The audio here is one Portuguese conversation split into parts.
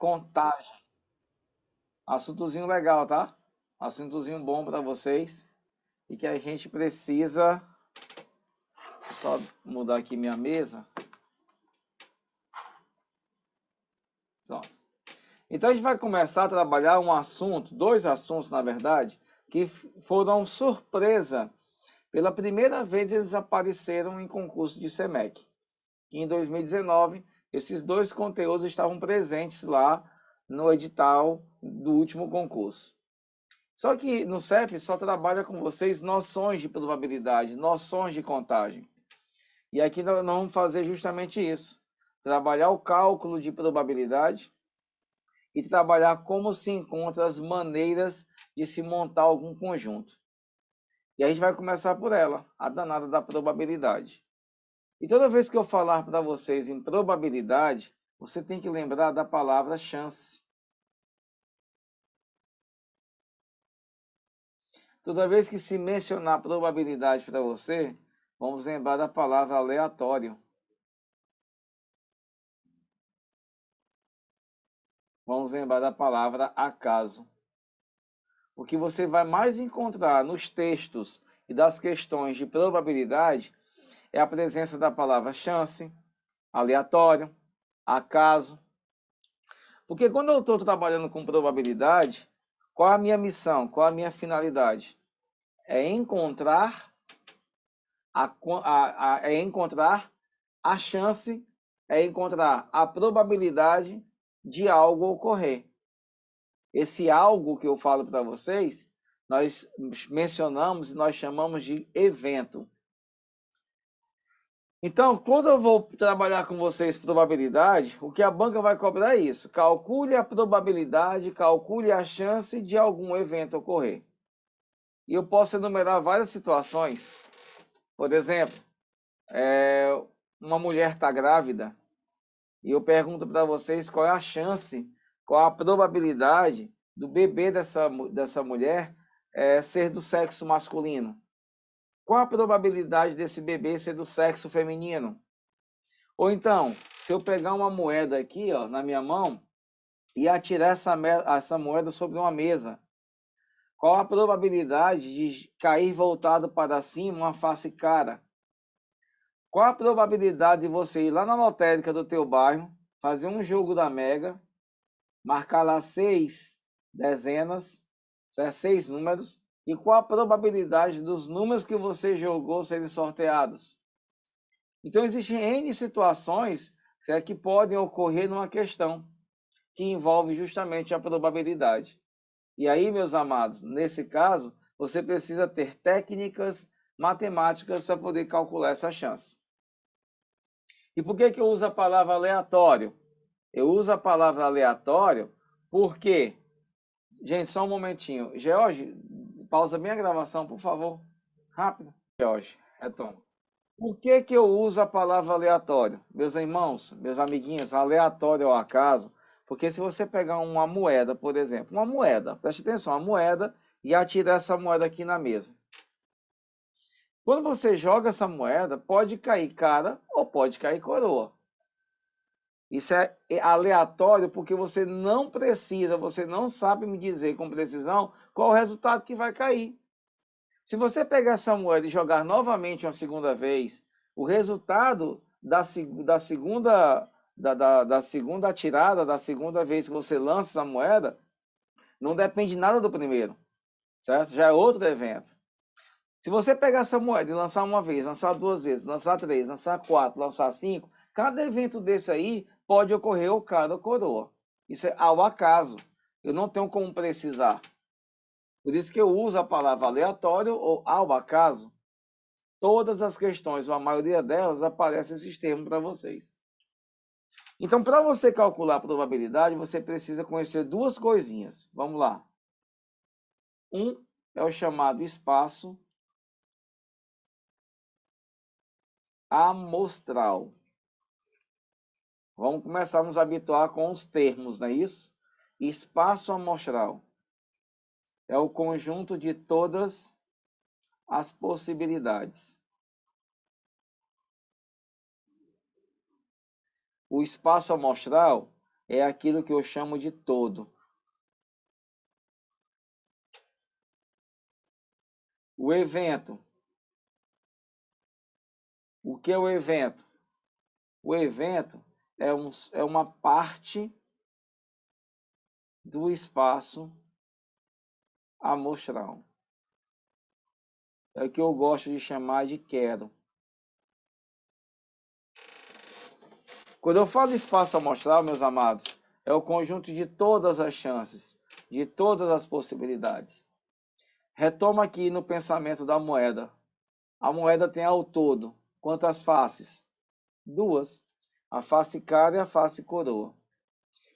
contagem. Assuntozinho legal, tá? Assuntozinho bom para vocês e que a gente precisa. Vou só mudar aqui minha mesa. Pronto. Então a gente vai começar a trabalhar um assunto, dois assuntos na verdade, que foram surpresa. Pela primeira vez eles apareceram em concurso de SEMEC. Em 2019, esses dois conteúdos estavam presentes lá no edital do último concurso. Só que no CEP só trabalha com vocês noções de probabilidade, noções de contagem. E aqui nós vamos fazer justamente isso. Trabalhar o cálculo de probabilidade e trabalhar como se encontram as maneiras de se montar algum conjunto. E a gente vai começar por ela, a danada da probabilidade. E toda vez que eu falar para vocês em probabilidade, você tem que lembrar da palavra chance. Toda vez que se mencionar probabilidade para você, vamos lembrar da palavra aleatório. Vamos lembrar da palavra acaso. O que você vai mais encontrar nos textos e das questões de probabilidade é a presença da palavra chance, aleatório, acaso. Porque quando eu estou trabalhando com probabilidade, qual a minha missão? Qual a minha finalidade? É encontrar a chance, é encontrar a probabilidade de algo ocorrer. Esse algo que eu falo para vocês, nós mencionamos e nós chamamos de evento. Então, quando eu vou trabalhar com vocês probabilidade, o que a banca vai cobrar é isso. Calcule a probabilidade, calcule a chance de algum evento ocorrer. E eu posso enumerar várias situações. Por exemplo, uma mulher está grávida e eu pergunto para vocês qual é a chance, qual a probabilidade do bebê dessa mulher ser do sexo masculino. Qual a probabilidade desse bebê ser do sexo feminino? Ou então, se eu pegar uma moeda aqui, ó, na minha mão e atirar essa moeda sobre uma mesa, qual a probabilidade de cair voltado para cima uma face cara? Qual a probabilidade de você ir lá na lotérica do teu bairro, fazer um jogo da Mega, marcar lá 6 dezenas, 6 números, e qual a probabilidade dos números que você jogou serem sorteados? Então, existem N situações que podem ocorrer numa questão que envolve justamente a probabilidade. E aí, meus amados, nesse caso, você precisa ter técnicas matemáticas para poder calcular essa chance. E por que eu uso a palavra aleatório? Eu uso a palavra aleatório porque... Gente, só um momentinho. George, pausa bem a gravação, por favor. Rápido. George, retoma. Por que eu uso a palavra aleatório? Meus irmãos, meus amiguinhos, aleatório ao acaso, porque se você pegar uma moeda, por exemplo, uma moeda, preste atenção, uma moeda, e atirar essa moeda aqui na mesa. Quando você joga essa moeda, pode cair cara ou pode cair coroa. Isso é aleatório porque você não precisa, você não sabe me dizer com precisão qual o resultado que vai cair. Se você pegar essa moeda e jogar novamente uma segunda vez, o resultado da segunda tirada, da segunda vez que você lança essa moeda, não depende nada do primeiro, certo? Já é outro evento. Se você pegar essa moeda e lançar uma vez, lançar duas vezes, lançar três, lançar quatro, lançar cinco, cada evento desse aí pode ocorrer ou cara ou coroa. Isso é ao acaso. Eu não tenho como precisar. Por isso que eu uso a palavra aleatório ou ao acaso. Todas as questões, ou a maioria delas, aparecem esses termos para vocês. Então, para você calcular a probabilidade, você precisa conhecer duas coisinhas. Vamos lá. Um é o chamado espaço amostral. Vamos começar a nos habituar com os termos, não é isso? Espaço amostral é o conjunto de todas as possibilidades. O espaço amostral é aquilo que eu chamo de todo. O evento. O que é o evento? O evento é uma parte do espaço amostral. É o que eu gosto de chamar de quero. Quando eu falo espaço amostral, meus amados, é o conjunto de todas as chances, de todas as possibilidades. Retoma aqui no pensamento da moeda. A moeda tem ao todo quantas faces? Duas. A face cara e a face coroa.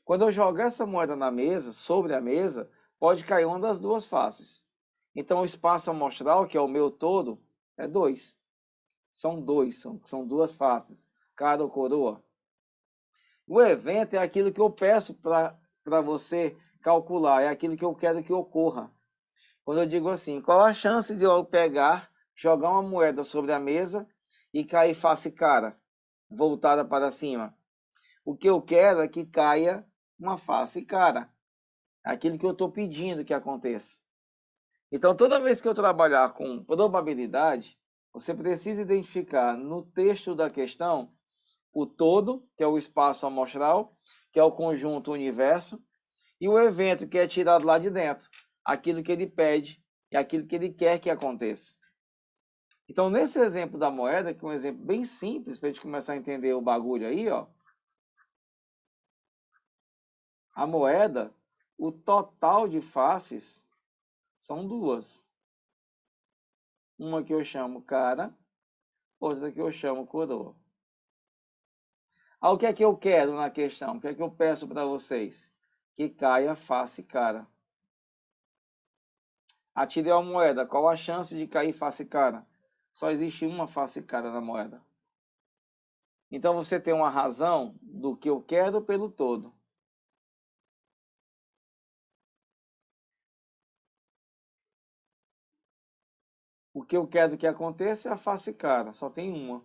Quando eu jogar essa moeda na mesa, sobre a mesa, pode cair uma das duas faces. Então o espaço amostral, que é o meu todo, é 2. São dois, são duas faces, cara ou coroa. O evento é aquilo que eu peço para você calcular, é aquilo que eu quero que ocorra. Quando eu digo assim, qual a chance de eu pegar, jogar uma moeda sobre a mesa e cair face cara, voltada para cima? O que eu quero é que caia uma face cara. Aquilo que eu estou pedindo que aconteça. Então, toda vez que eu trabalhar com probabilidade, você precisa identificar no texto da questão o todo, que é o espaço amostral, que é o conjunto universo, e o evento, que é tirado lá de dentro, aquilo que ele pede e aquilo que ele quer que aconteça. Então, nesse exemplo da moeda, que é um exemplo bem simples para a gente começar a entender o bagulho aí, ó. A moeda, o total de faces são duas. Uma que eu chamo cara, outra que eu chamo coroa. O que é que eu quero na questão? O que é que eu peço para vocês? Que caia face cara. Atirei a moeda. Qual a chance de cair face cara? Só existe uma face cara na moeda. Então você tem uma razão do que eu quero pelo todo. O que eu quero que aconteça é a face cara. Só tem uma.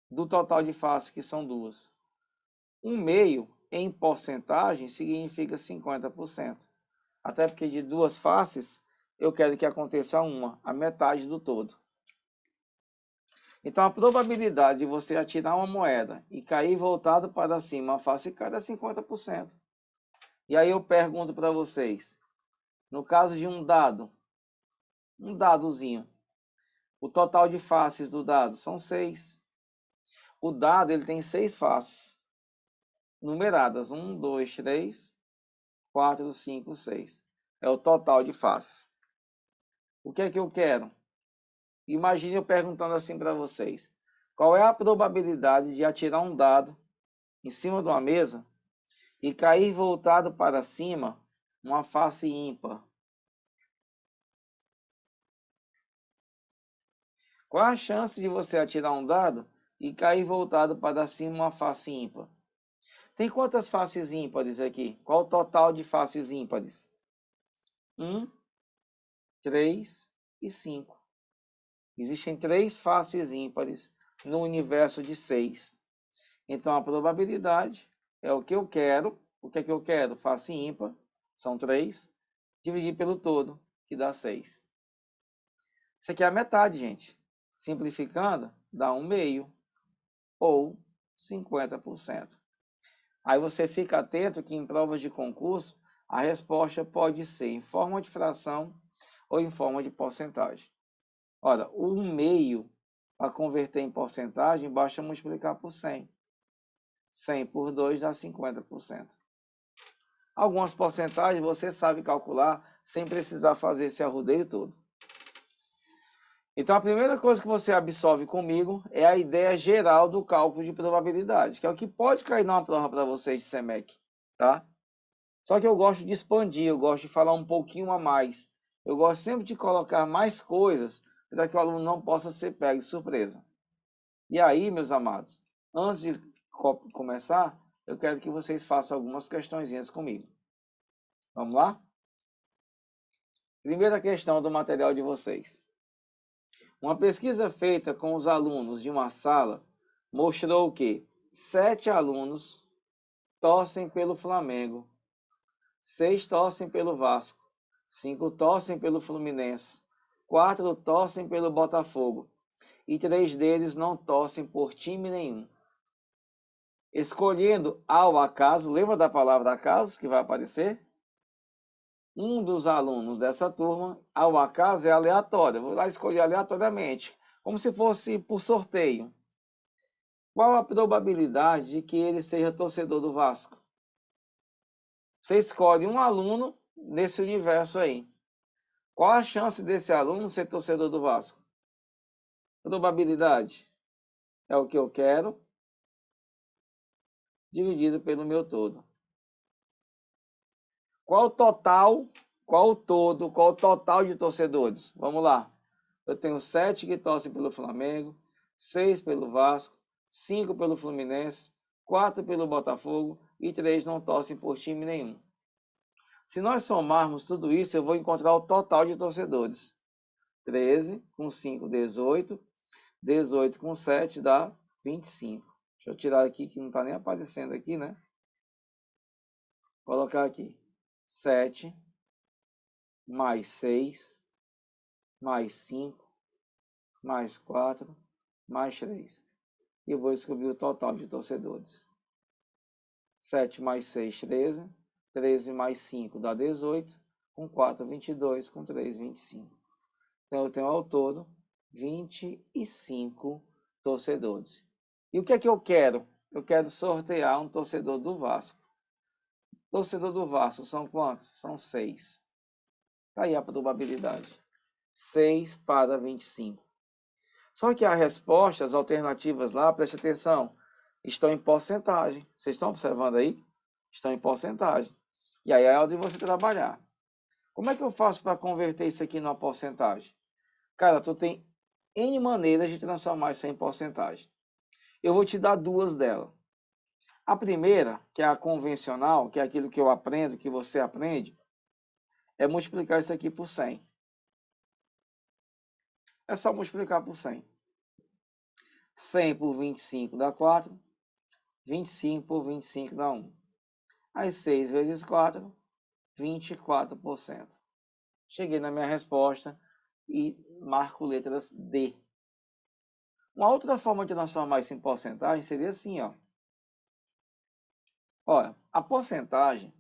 Do total de faces, que são duas. 1/2 em porcentagem significa 50%. Até porque de duas faces, eu quero que aconteça uma, a metade do todo. Então, a probabilidade de você atirar uma moeda e cair voltado para cima, a face cara, é 50%. E aí eu pergunto para vocês, no caso de um dadozinho, o total de faces do dado são 6. O dado ele tem 6 faces, numeradas, 1, 2, 3, 4, 5, 6. É o total de faces. O que é que eu quero? Imagine eu perguntando assim para vocês. Qual é a probabilidade de atirar um dado em cima de uma mesa e cair voltado para cima uma face ímpar? Qual a chance de você atirar um dado e cair voltado para cima uma face ímpar? Tem quantas faces ímpares aqui? Qual o total de faces ímpares? 1, 3 e 5. Existem 3 faces ímpares no universo de 6. Então, a probabilidade é o que eu quero. O que é que eu quero? Face ímpar, são 3, dividir pelo todo, que dá 6. Isso aqui é a metade, gente. Simplificando, dá 1/2, ou 50%. Aí você fica atento que em provas de concurso, a resposta pode ser em forma de fração ou em forma de porcentagem. Ora, o 1/2, para converter em porcentagem, basta multiplicar por 100. 100 por 2 dá 50%. Algumas porcentagens você sabe calcular sem precisar fazer esse arrudeio todo. Então, a primeira coisa que você absorve comigo é a ideia geral do cálculo de probabilidade, que é o que pode cair numa prova para vocês de SEMEC, tá? Só que eu gosto de expandir, eu gosto de falar um pouquinho a mais. Eu gosto sempre de colocar mais coisas para que o aluno não possa ser pego de surpresa. E aí, meus amados, antes de começar, eu quero que vocês façam algumas questõezinhas comigo. Vamos lá? Primeira questão do material de vocês. Uma pesquisa feita com os alunos de uma sala mostrou que 7 alunos torcem pelo Flamengo, 6 torcem pelo Vasco, 5 torcem pelo Fluminense, 4 torcem pelo Botafogo e 3 deles não torcem por time nenhum. Escolhendo ao acaso, lembra da palavra acaso que vai aparecer? Um dos alunos dessa turma, ao acaso, é aleatório. Vou lá escolher aleatoriamente, como se fosse por sorteio. Qual a probabilidade de que ele seja torcedor do Vasco? Você escolhe um aluno nesse universo aí. Qual a chance desse aluno ser torcedor do Vasco? Probabilidade é o que eu quero, dividido pelo meu todo. Qual o total, qual o todo, qual o total de torcedores? Vamos lá. Eu tenho 7 que torcem pelo Flamengo, 6 pelo Vasco, 5 pelo Fluminense, 4 pelo Botafogo e 3 não torcem por time nenhum. Se nós somarmos tudo isso, eu vou encontrar o total de torcedores. 13 com 5, 18. 18 com 7 dá 25. Deixa eu tirar aqui que não está nem aparecendo aqui, né? Vou colocar aqui. 7 mais 6 mais 5 mais 4 mais 3. E eu vou descobrir o total de torcedores. 7 mais 6, 13. 13 mais 5 dá 18. Com 4, 22. Com 3, 25. Então, eu tenho ao todo 25 torcedores. E o que é que eu quero? Eu quero sortear um torcedor do Vasco. Torcedor do Vasco são quantos? São 6. Está aí a probabilidade. 6 para 25. Só que a resposta, as alternativas lá, preste atenção, estão em porcentagem. Vocês estão observando aí? Estão em porcentagem. E aí é hora de você trabalhar. Como é que eu faço para converter isso aqui numa porcentagem? Cara, tu tem N maneiras de transformar isso em porcentagem. Eu vou te dar 2 delas. A primeira, que é a convencional, que é aquilo que eu aprendo, que você aprende, é multiplicar isso aqui por 100. É só multiplicar por 100. 100 por 25 dá 4. 25 por 25 dá 1. Aí 6 vezes 4, 24%. Cheguei na minha resposta e marco letras D. Uma outra forma de transformar isso em porcentagem seria assim, ó. Olha, a porcentagem,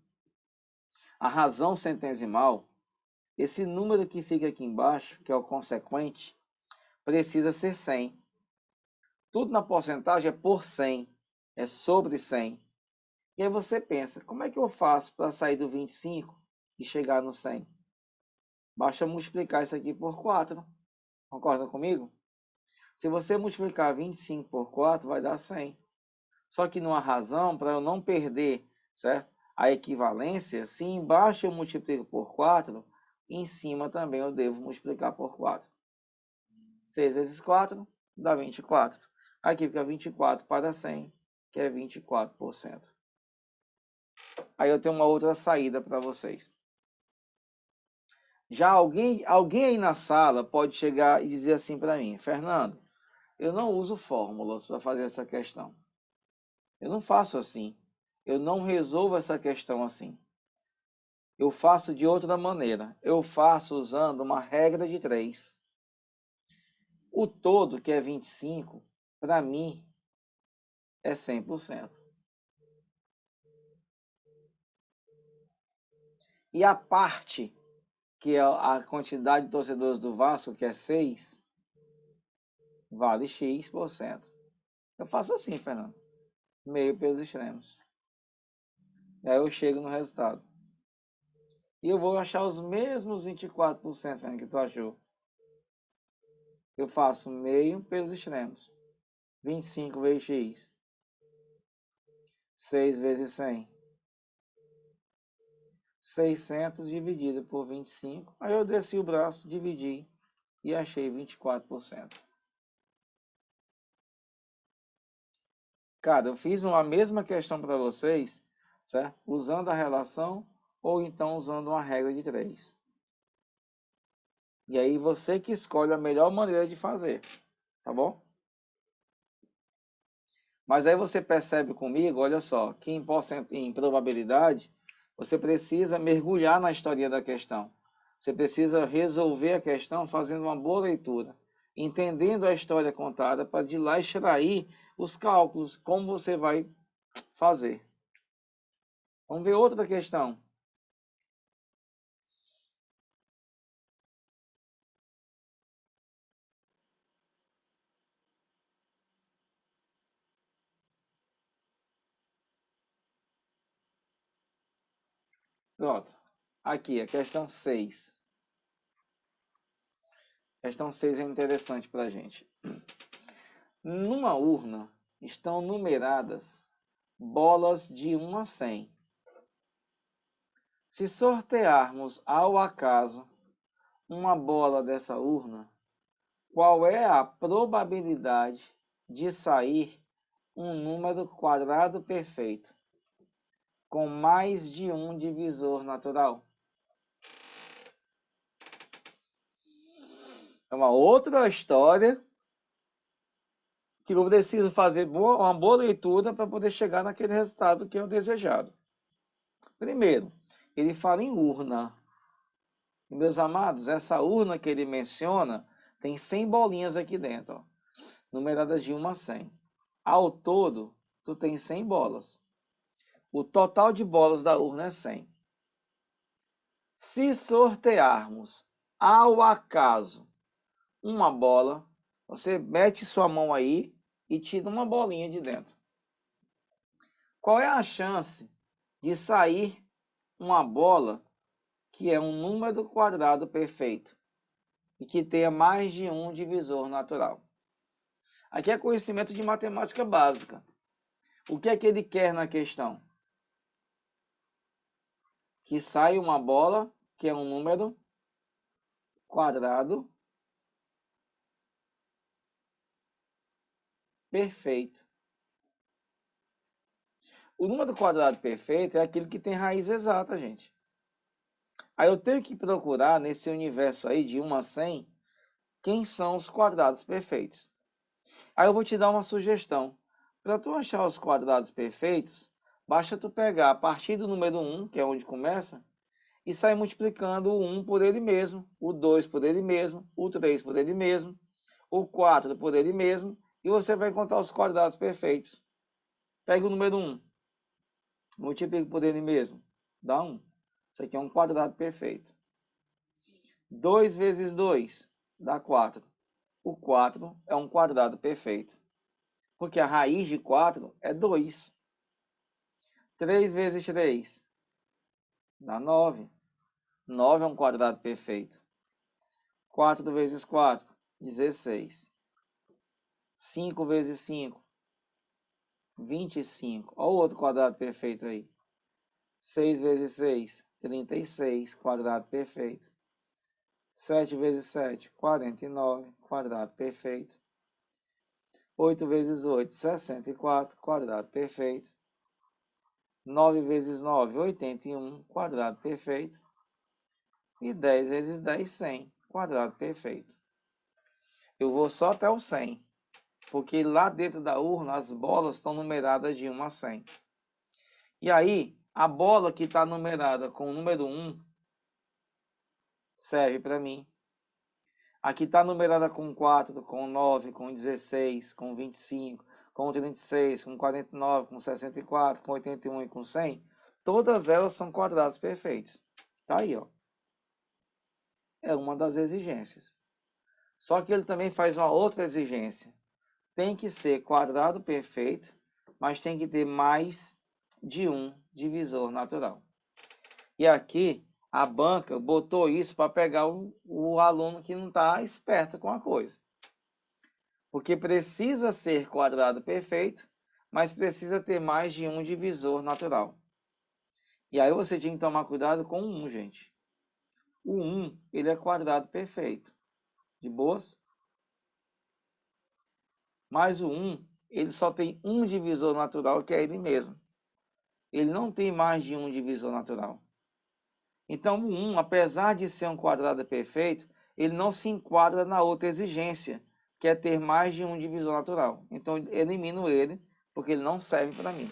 a razão centesimal, esse número que fica aqui embaixo, que é o consequente, precisa ser 100. Tudo na porcentagem é por 100, é sobre 100. E aí você pensa, como é que eu faço para sair do 25 e chegar no 100? Basta multiplicar isso aqui por 4. Concorda comigo? Se você multiplicar 25 por 4, vai dar 100. Só que numa razão, para eu não perder, certo? A equivalência, se embaixo eu multiplico por 4, em cima também eu devo multiplicar por 4. 6 vezes 4 dá 24. Aqui fica 24 para 100, que é 24%. Aí eu tenho uma outra saída para vocês. Já alguém aí na sala pode chegar e dizer assim para mim, Fernando, eu não uso fórmulas para fazer essa questão. Eu não faço assim. Eu não resolvo essa questão assim. Eu faço de outra maneira. Eu faço usando uma regra de 3. O todo, que é 25, para mim, é 100%. E a parte, que é a quantidade de torcedores do Vasco, que é 6, vale X%. Eu faço assim, Fernando. Meio pelos extremos. E aí eu chego no resultado. E eu vou achar os mesmos 24%, Fernando, que tu achou. Eu faço meio pelos extremos. 25 vezes X. 6 vezes 100. 600 dividido por 25. Aí eu desci o braço, dividi e achei 24%. Cara, eu fiz a mesma questão para vocês, certo? Usando a relação ou então usando uma regra de 3. E aí você que escolhe a melhor maneira de fazer, tá bom? Mas aí você percebe comigo, olha só, que em probabilidade, você precisa mergulhar na história da questão. Você precisa resolver a questão fazendo uma boa leitura, entendendo a história contada para de lá extrair os cálculos, como você vai fazer. Vamos ver outra questão. Pronto. Aqui, a questão 6. Questão 6 é interessante para a gente. Numa urna estão numeradas bolas de 1 a 100. Se sortearmos ao acaso uma bola dessa urna, qual é a probabilidade de sair um número quadrado perfeito com mais de um divisor natural? É uma outra história que eu preciso fazer uma boa leitura para poder chegar naquele resultado que é o desejado. Primeiro, ele fala em urna. Meus amados, essa urna que ele menciona tem 100 bolinhas aqui dentro, ó, numeradas de 1 a 100. Ao todo, tu tem 100 bolas. O total de bolas da urna é 100. Se sortearmos ao acaso uma bola, você mete sua mão aí e tira uma bolinha de dentro. Qual é a chance de sair uma bola que é um número quadrado perfeito e que tenha mais de um divisor natural? Aqui é conhecimento de matemática básica. O que é que ele quer na questão? Que saia uma bola que é um número quadrado perfeito. O número quadrado perfeito é aquele que tem raiz exata, gente. Aí eu tenho que procurar nesse universo aí de 1 a 100 quem são os quadrados perfeitos. Aí eu vou te dar uma sugestão. Para tu achar os quadrados perfeitos, basta tu pegar a partir do número 1, que é onde começa, e sair multiplicando o 1 por ele mesmo, o 2 por ele mesmo, o 3 por ele mesmo, o 4 por ele mesmo, e você vai encontrar os quadrados perfeitos. Pega o número 1, multiplica por ele mesmo, dá 1. Isso aqui é um quadrado perfeito. 2 vezes 2 dá 4. O 4 é um quadrado perfeito, porque a raiz de 4 é 2. 3 vezes 3 dá 9. 9 é um quadrado perfeito. 4 vezes 4, 16. 5 vezes 5, 25. Olha o outro quadrado perfeito aí. 6 vezes 6, 36, quadrado perfeito. 7 vezes 7, 49, quadrado perfeito. 8 vezes 8, 64, quadrado perfeito. 9 vezes 9, 81, quadrado perfeito. E 10 vezes 10, 100, quadrado perfeito. Eu vou só até o 100, porque lá dentro da urna as bolas estão numeradas de 1 a 100. E aí, a bola que está numerada com o número 1 serve para mim. Aqui está numerada com 4, com 9, com 16, com 25, com 36, com 49, com 64, com 81 e com 100. Todas elas são quadrados perfeitos. Tá aí, ó. É uma das exigências. Só que ele também faz uma outra exigência. Tem que ser quadrado perfeito, mas tem que ter mais de um divisor natural. E aqui a banca botou isso para pegar o aluno que não está esperto com a coisa. Porque precisa ser quadrado perfeito, mas precisa ter mais de um divisor natural. E aí você tinha que tomar cuidado com o 1, gente. O 1, ele é quadrado perfeito. De boas? Mas o 1, ele só tem um divisor natural, que é ele mesmo. Ele não tem mais de um divisor natural. Então, o 1, apesar de ser um quadrado perfeito, ele não se enquadra na outra exigência, que é ter mais de um divisor natural. Então, elimino ele porque ele não serve para mim.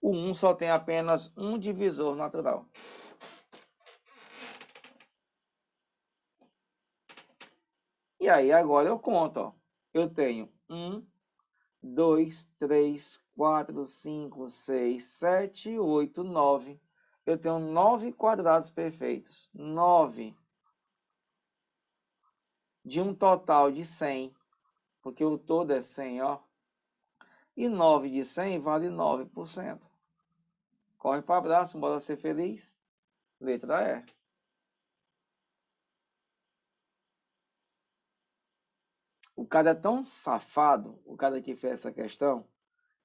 O 1 só tem apenas um divisor natural. E aí agora eu conto, ó. Eu tenho 1, 2, 3, 4, 5, 6, 7, 8, 9. Eu tenho 9 quadrados perfeitos. 9 de um total de 100, porque o todo é 100, ó. E 9 de 100 vale 9%. Corre para o abraço, bora ser feliz. Letra E. O cara é tão safado, o cara que fez essa questão,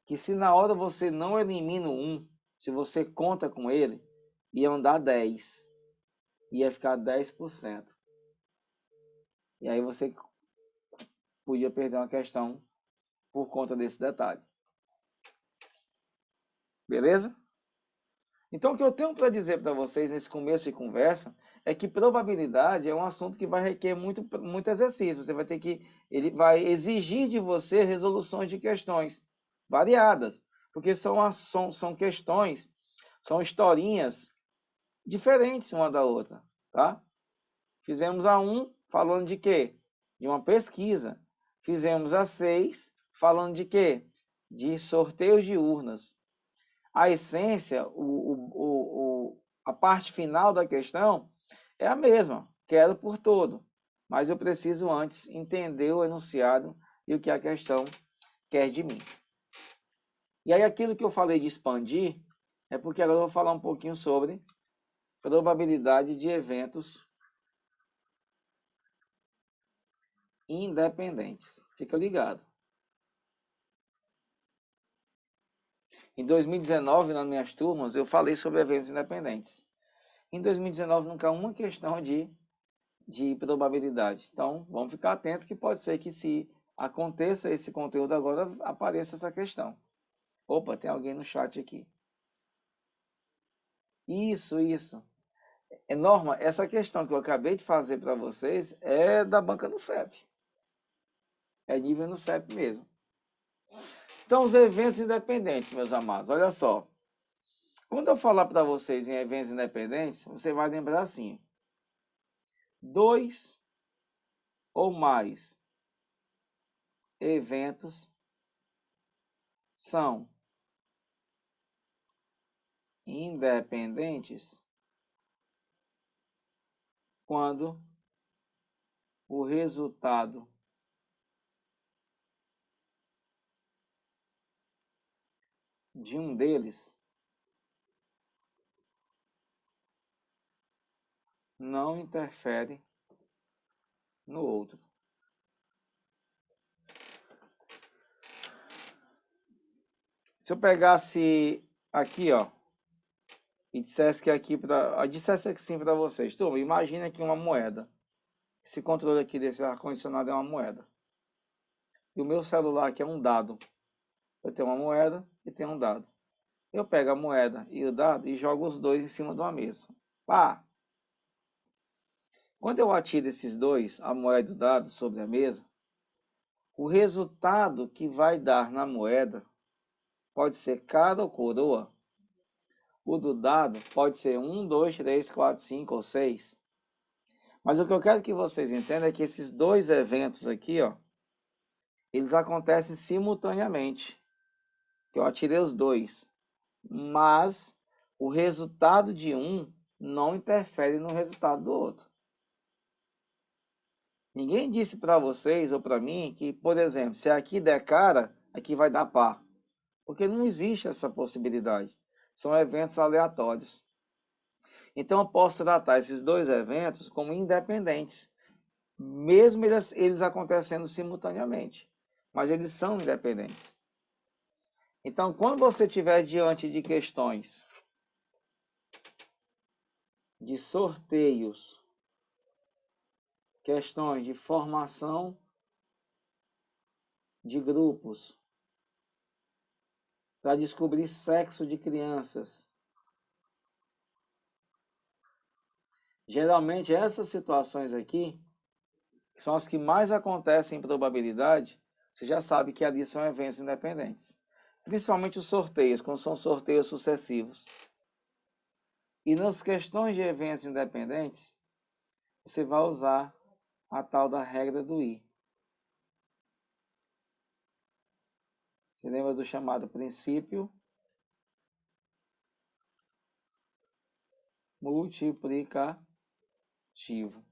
que se na hora você não elimina o 1, se você conta com ele, iam dar 10. Ia ficar 10%. E aí você podia perder uma questão por conta desse detalhe. Beleza? Então, o que eu tenho para dizer para vocês nesse começo de conversa é que probabilidade é um assunto que vai requerer muito exercício. Você vai ter que, ele vai exigir de você resoluções de questões variadas, porque são questões, são historinhas diferentes uma da outra, tá? Fizemos a 1 falando de quê? De uma pesquisa. Fizemos a 6 falando de quê? De sorteios de urnas. A essência, a parte final da questão é a mesma, quero por todo, mas eu preciso antes entender o enunciado e o que a questão quer de mim. E aí aquilo que eu falei de expandir, é porque agora eu vou falar um pouquinho sobre probabilidade de eventos independentes. Fica ligado. Em 2019, nas minhas turmas, eu falei sobre eventos independentes. Em 2019, não caiu uma questão de probabilidade. Então, vamos ficar atento que pode ser que se aconteça esse conteúdo agora, apareça essa questão. Opa, tem alguém no chat aqui. Isso. Norma, essa questão que eu acabei de fazer para vocês é da banca do CEP. É nível no CEP mesmo. Então, os eventos independentes, meus amados, olha só. Quando eu falar para vocês em eventos independentes, você vai lembrar assim: 2 ou mais eventos são independentes quando o resultado de um deles não interfere no outro. Se eu pegasse aqui, ó, e dissesse que aqui dissesse assim para vocês, turma, imagina aqui uma moeda. Esse controle aqui desse ar-condicionado é uma moeda. E o meu celular aqui é um dado. Eu tenho uma moeda e tenho um dado. Eu pego a moeda e o dado e jogo os dois em cima de uma mesa. Pá! Quando eu atiro esses dois, a moeda e o dado, sobre a mesa, o resultado que vai dar na moeda pode ser cara ou coroa. O do dado pode ser 1, 2, 3, 4, 5 ou 6. Mas o que eu quero que vocês entendam é que esses dois eventos aqui, ó, eles acontecem simultaneamente. Eu atirei os dois. Mas o resultado de um não interfere no resultado do outro. Ninguém disse para vocês ou para mim que, por exemplo, se aqui der cara, aqui vai dar par. Porque não existe essa possibilidade. São eventos aleatórios. Então eu posso tratar esses dois eventos como independentes, mesmo eles acontecendo simultaneamente. Mas eles são independentes. Então, quando você estiver diante de questões de sorteios, questões de formação de grupos, para descobrir sexo de crianças, geralmente essas situações aqui são as que mais acontecem em probabilidade, Você já sabe que ali são eventos independentes. Principalmente os sorteios, quando são sorteios sucessivos. E nas questões de eventos independentes, você vai usar a tal da regra do I. Você lembra do chamado princípio multiplicativo.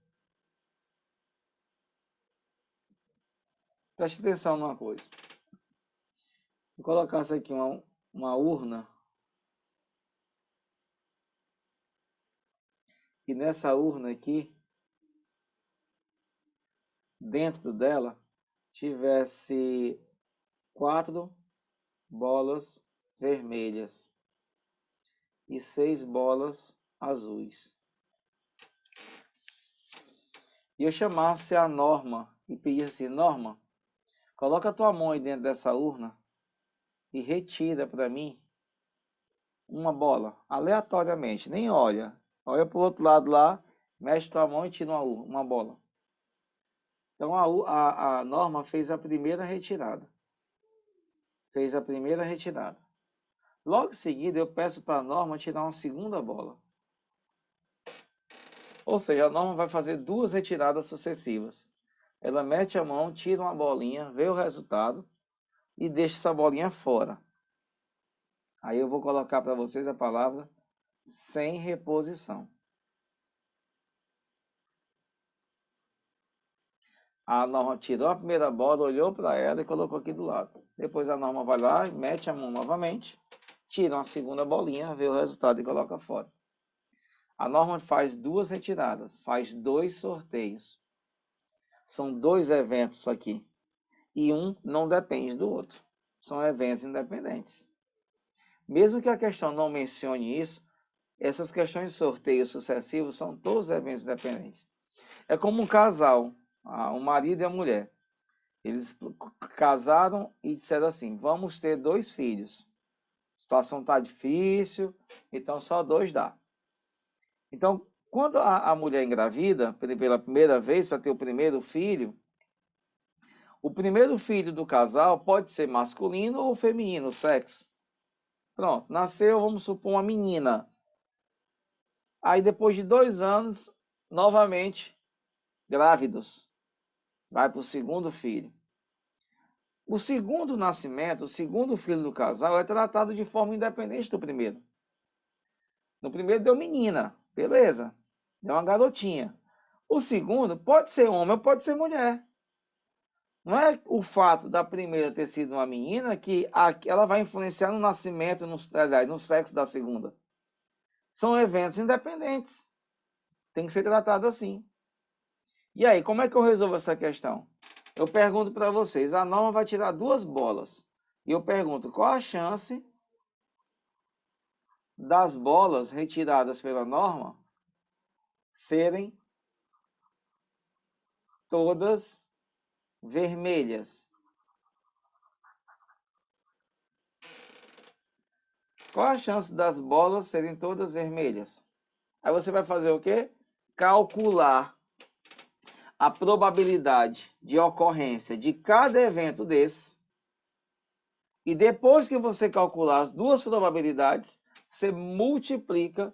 Preste atenção numa coisa. Vou colocar isso aqui uma urna. E nessa urna aqui, dentro dela, tivesse 4 bolas vermelhas e 6 bolas azuis. E eu chamasse a Norma e pedisse assim, Norma, coloca a tua mão aí dentro dessa urna e retira para mim uma bola, aleatoriamente, nem olha. Olha para o outro lado lá, mexe tua mão e tira uma bola. Então a Norma fez a primeira retirada. Logo em seguida, eu peço para a Norma tirar uma segunda bola. Ou seja, a Norma vai fazer 2 retiradas sucessivas. Ela mete a mão, tira uma bolinha, vê o resultado e deixa essa bolinha fora. Aí eu vou colocar para vocês a palavra sem reposição. A Norma tirou a primeira bola, olhou para ela e colocou aqui do lado. Depois a Norma vai lá, mete a mão novamente, tira uma segunda bolinha, vê o resultado e coloca fora. A Norma faz 2 retiradas, faz 2 sorteios. São 2 eventos aqui. E um não depende do outro. São eventos independentes. Mesmo que a questão não mencione isso, essas questões de sorteio sucessivos são todos eventos independentes. É como um casal, um marido e a mulher. Eles casaram e disseram assim, vamos ter 2 filhos. A situação está difícil, então só 2 dá. Então, quando a mulher engravida, pela primeira vez, para ter o primeiro filho, o primeiro filho do casal pode ser masculino ou feminino, o sexo. Pronto, nasceu, vamos supor, uma menina. Aí, depois de 2 anos, novamente, grávidos. Vai para o segundo filho. O segundo nascimento, o segundo filho do casal, é tratado de forma independente do primeiro. No primeiro deu menina, beleza. Deu uma garotinha. O segundo pode ser homem ou pode ser mulher. Não é o fato da primeira ter sido uma menina que ela vai influenciar no nascimento, no sexo da segunda. São eventos independentes. Tem que ser tratado assim. E aí, como é que eu resolvo essa questão? Eu pergunto para vocês, a Norma vai tirar 2 bolas. E eu pergunto, qual a chance das bolas retiradas pela Norma serem todas vermelhas? Qual a chance das bolas serem todas vermelhas? Aí você vai fazer o quê? Calcular a probabilidade de ocorrência de cada evento desse. E depois que você calcular as 2 probabilidades, você multiplica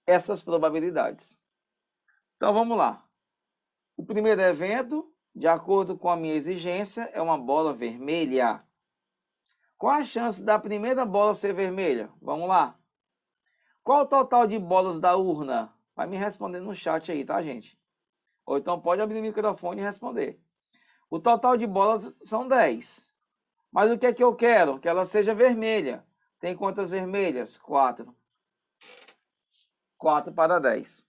essas probabilidades. Então vamos lá. O primeiro evento, de acordo com a minha exigência, é uma bola vermelha. Qual a chance da primeira bola ser vermelha? Vamos lá. Qual o total de bolas da urna? Vai me responder no chat aí, tá, gente? Ou então pode abrir o microfone e responder. O total de bolas são 10. Mas o que é que eu quero? Que ela seja vermelha. Tem quantas vermelhas? 4. 4 para 10.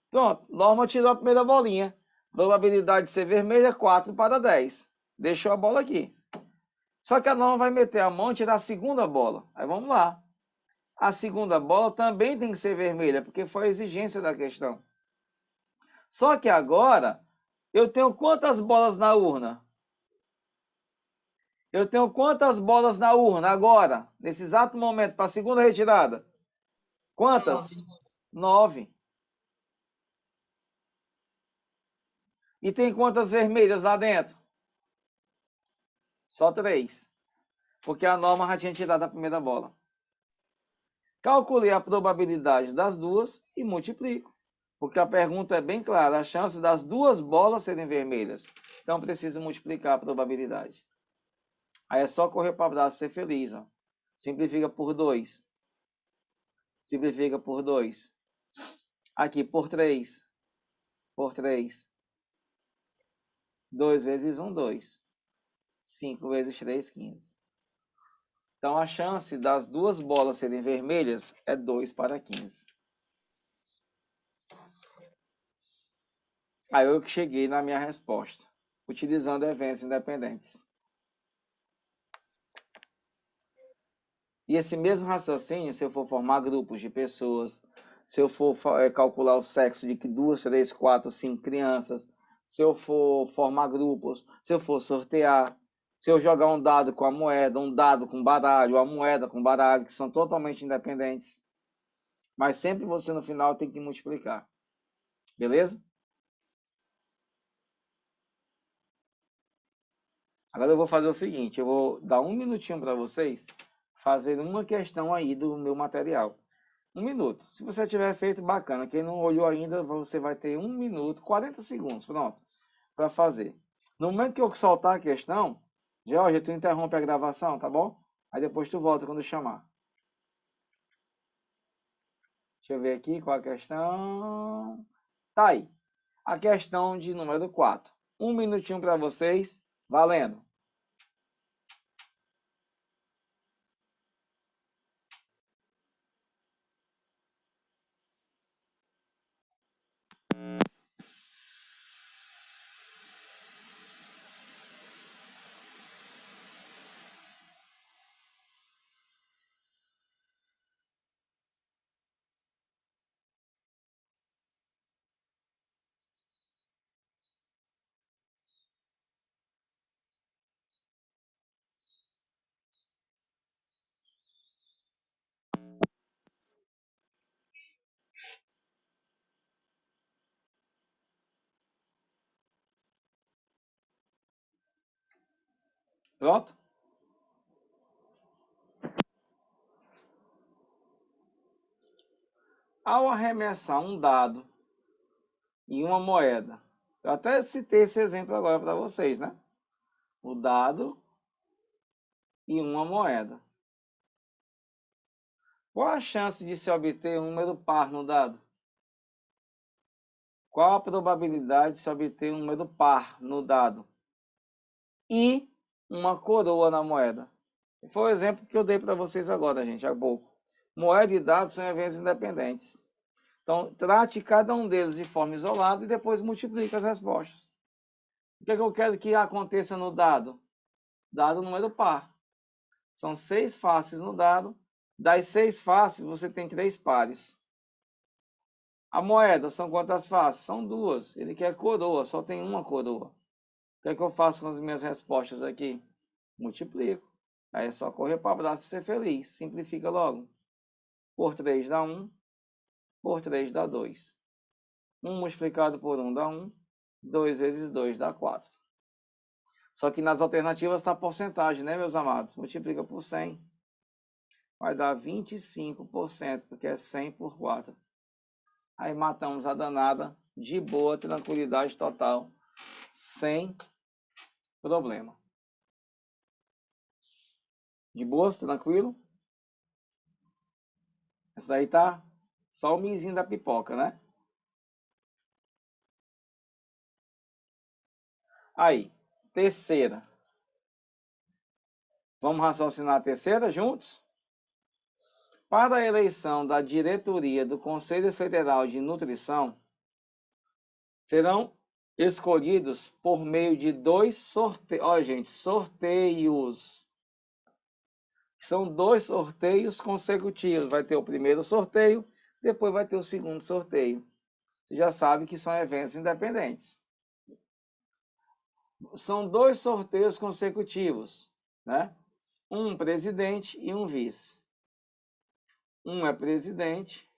Pronto, Norma tirou a primeira bolinha. Probabilidade de ser vermelha, 4 para 10. Deixou a bola aqui. Só que a Norma vai meter a mão e tirar a segunda bola. Aí vamos lá. A segunda bola também tem que ser vermelha, porque foi a exigência da questão. Só que agora, eu tenho quantas bolas na urna? Eu tenho quantas bolas na urna agora, nesse exato momento, para a segunda retirada? Quantas? 9. E tem quantas vermelhas lá dentro? Só 3. Porque a norma já tinha tirado a primeira bola. Calculei a probabilidade das duas e multiplico. Porque a pergunta é bem clara. A chance das duas bolas serem vermelhas. Então, preciso multiplicar a probabilidade. Aí é só correr para o abraço e ser feliz. Ó. Simplifica por 2. Simplifica por 2. Aqui, por 3. Por 3. 2 vezes 1, 2. 5 vezes 3, 15. Então, a chance das duas bolas serem vermelhas é 2 para 15. Aí eu cheguei na minha resposta, utilizando eventos independentes. E esse mesmo raciocínio, se eu for formar grupos de pessoas, se eu for calcular o sexo de 2, 3, 4, 5 crianças, se eu for formar grupos, se eu for sortear, se eu jogar um dado com a moeda, um dado com baralho, a moeda com baralho, que são totalmente independentes. Mas sempre você no final tem que multiplicar. Beleza? Agora eu vou fazer o seguinte, eu vou dar um minutinho para vocês fazer uma questão aí do meu material. 1 minuto. Se você tiver feito, bacana. Quem não olhou ainda, você vai ter 1 minuto, 40 segundos, pronto, para fazer. No momento que eu soltar a questão, Jorge, tu interrompe a gravação, tá bom? Aí depois tu volta quando eu chamar. Deixa eu ver aqui qual a questão. Tá aí. A questão de número 4. 1 minutinho para vocês, valendo. Pronto? Ao arremessar um dado e uma moeda, eu até citei esse exemplo agora para vocês, né? O dado e uma moeda. Qual a chance de se obter um número par no dado? Qual a probabilidade de se obter um número par no dado? E uma coroa na moeda. Foi o exemplo que eu dei para vocês agora, gente, há pouco. Moeda e dado são eventos independentes. Então, trate cada um deles de forma isolada e depois multiplique as respostas. O que eu quero que aconteça no dado? Dado número par. São 6 faces no dado. Das 6 faces, você tem 3 pares. A moeda são quantas faces? São 2. Ele quer coroa, só tem uma coroa. O que é que eu faço com as minhas respostas aqui? Multiplico. Aí é só correr para o abraço e ser feliz. Simplifica logo. Por 3 dá 1. Por 3 dá 2. 1 multiplicado por 1 dá 1. 2 vezes 2 dá 4. Só que nas alternativas está a porcentagem, né, meus amados? Multiplica por 100. Vai dar 25%, porque é 100 por 4. Aí matamos a danada de boa, tranquilidade total, sem problema. De boa, tranquilo? Essa aí tá só o mizinho da pipoca, né? Aí, terceira. Vamos raciocinar a terceira juntos? Para a eleição da diretoria do Conselho Federal de Nutrição, serão escolhidos por meio de 2 sorteios. Olha, gente, sorteios. São 2 sorteios consecutivos. Vai ter o primeiro sorteio, depois vai ter o segundo sorteio. Você já sabe que são eventos independentes. São 2 sorteios consecutivos, né? Um presidente e um vice. Um é presidente,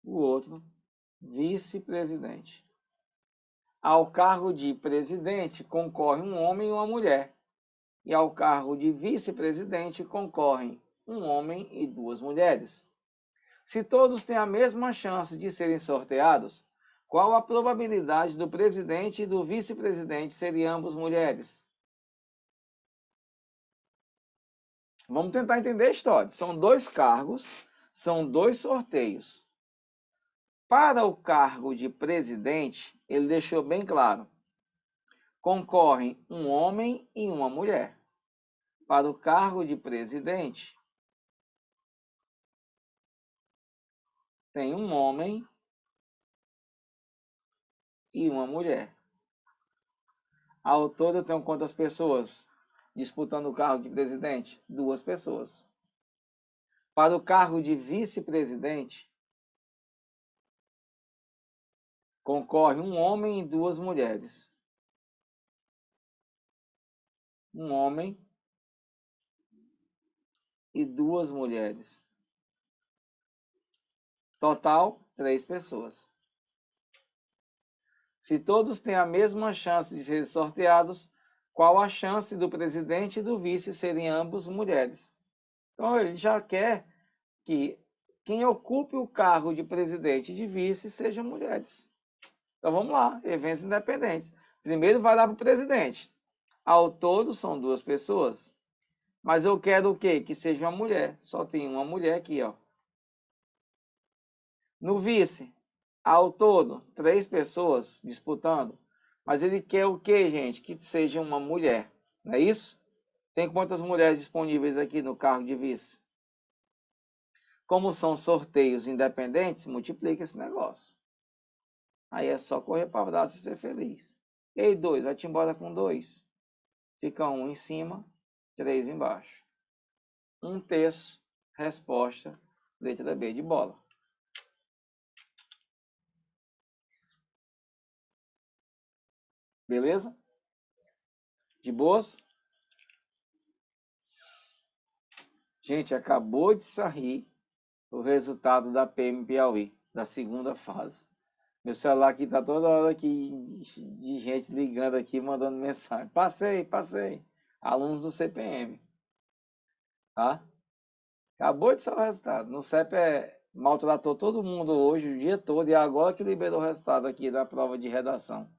o outro vice-presidente. Ao cargo de presidente concorre um homem e uma mulher. E ao cargo de vice-presidente concorrem um homem e duas mulheres. Se todos têm a mesma chance de serem sorteados, qual a probabilidade do presidente e do vice-presidente serem ambos mulheres? Vamos tentar entender a história. São dois cargos, são dois sorteios. Para o cargo de presidente, ele deixou bem claro: concorrem um homem e uma mulher. Para o cargo de presidente, tem um homem e uma mulher. Ao todo, eu tenho quantas pessoas disputando o cargo de presidente? 2 pessoas. Para o cargo de vice-presidente, concorre um homem e 2 mulheres. Um homem e 2 mulheres. Total, 3 pessoas. Se todos têm a mesma chance de serem sorteados, qual a chance do presidente e do vice serem ambos mulheres? Então, ele já quer que quem ocupe o cargo de presidente e de vice sejam mulheres. Então, vamos lá, eventos independentes. Primeiro vai lá para o presidente. Ao todo, são 2 pessoas. Mas eu quero o quê? Que seja uma mulher. Só tem uma mulher aqui, ó. No vice, ao todo, 3 pessoas disputando. Mas ele quer o quê, gente? Que seja uma mulher. Não é isso? Tem quantas mulheres disponíveis aqui no cargo de vice? Como são sorteios independentes, multiplica esse negócio. Aí é só correr para o abraço e ser feliz. E aí, 2, vai-te embora com 2. Fica 1 em cima, 3 embaixo. 1/3, resposta, letra B de bola. Beleza? De boas? Gente, acabou de sair o resultado da PM Piauí, da segunda fase. Meu celular aqui tá toda hora aqui de gente ligando aqui, mandando mensagem. Passei. Alunos do CPM. Tá? Acabou de sair o resultado. No CEP maltratou todo mundo hoje, o dia todo, e agora que liberou o resultado aqui da prova de redação.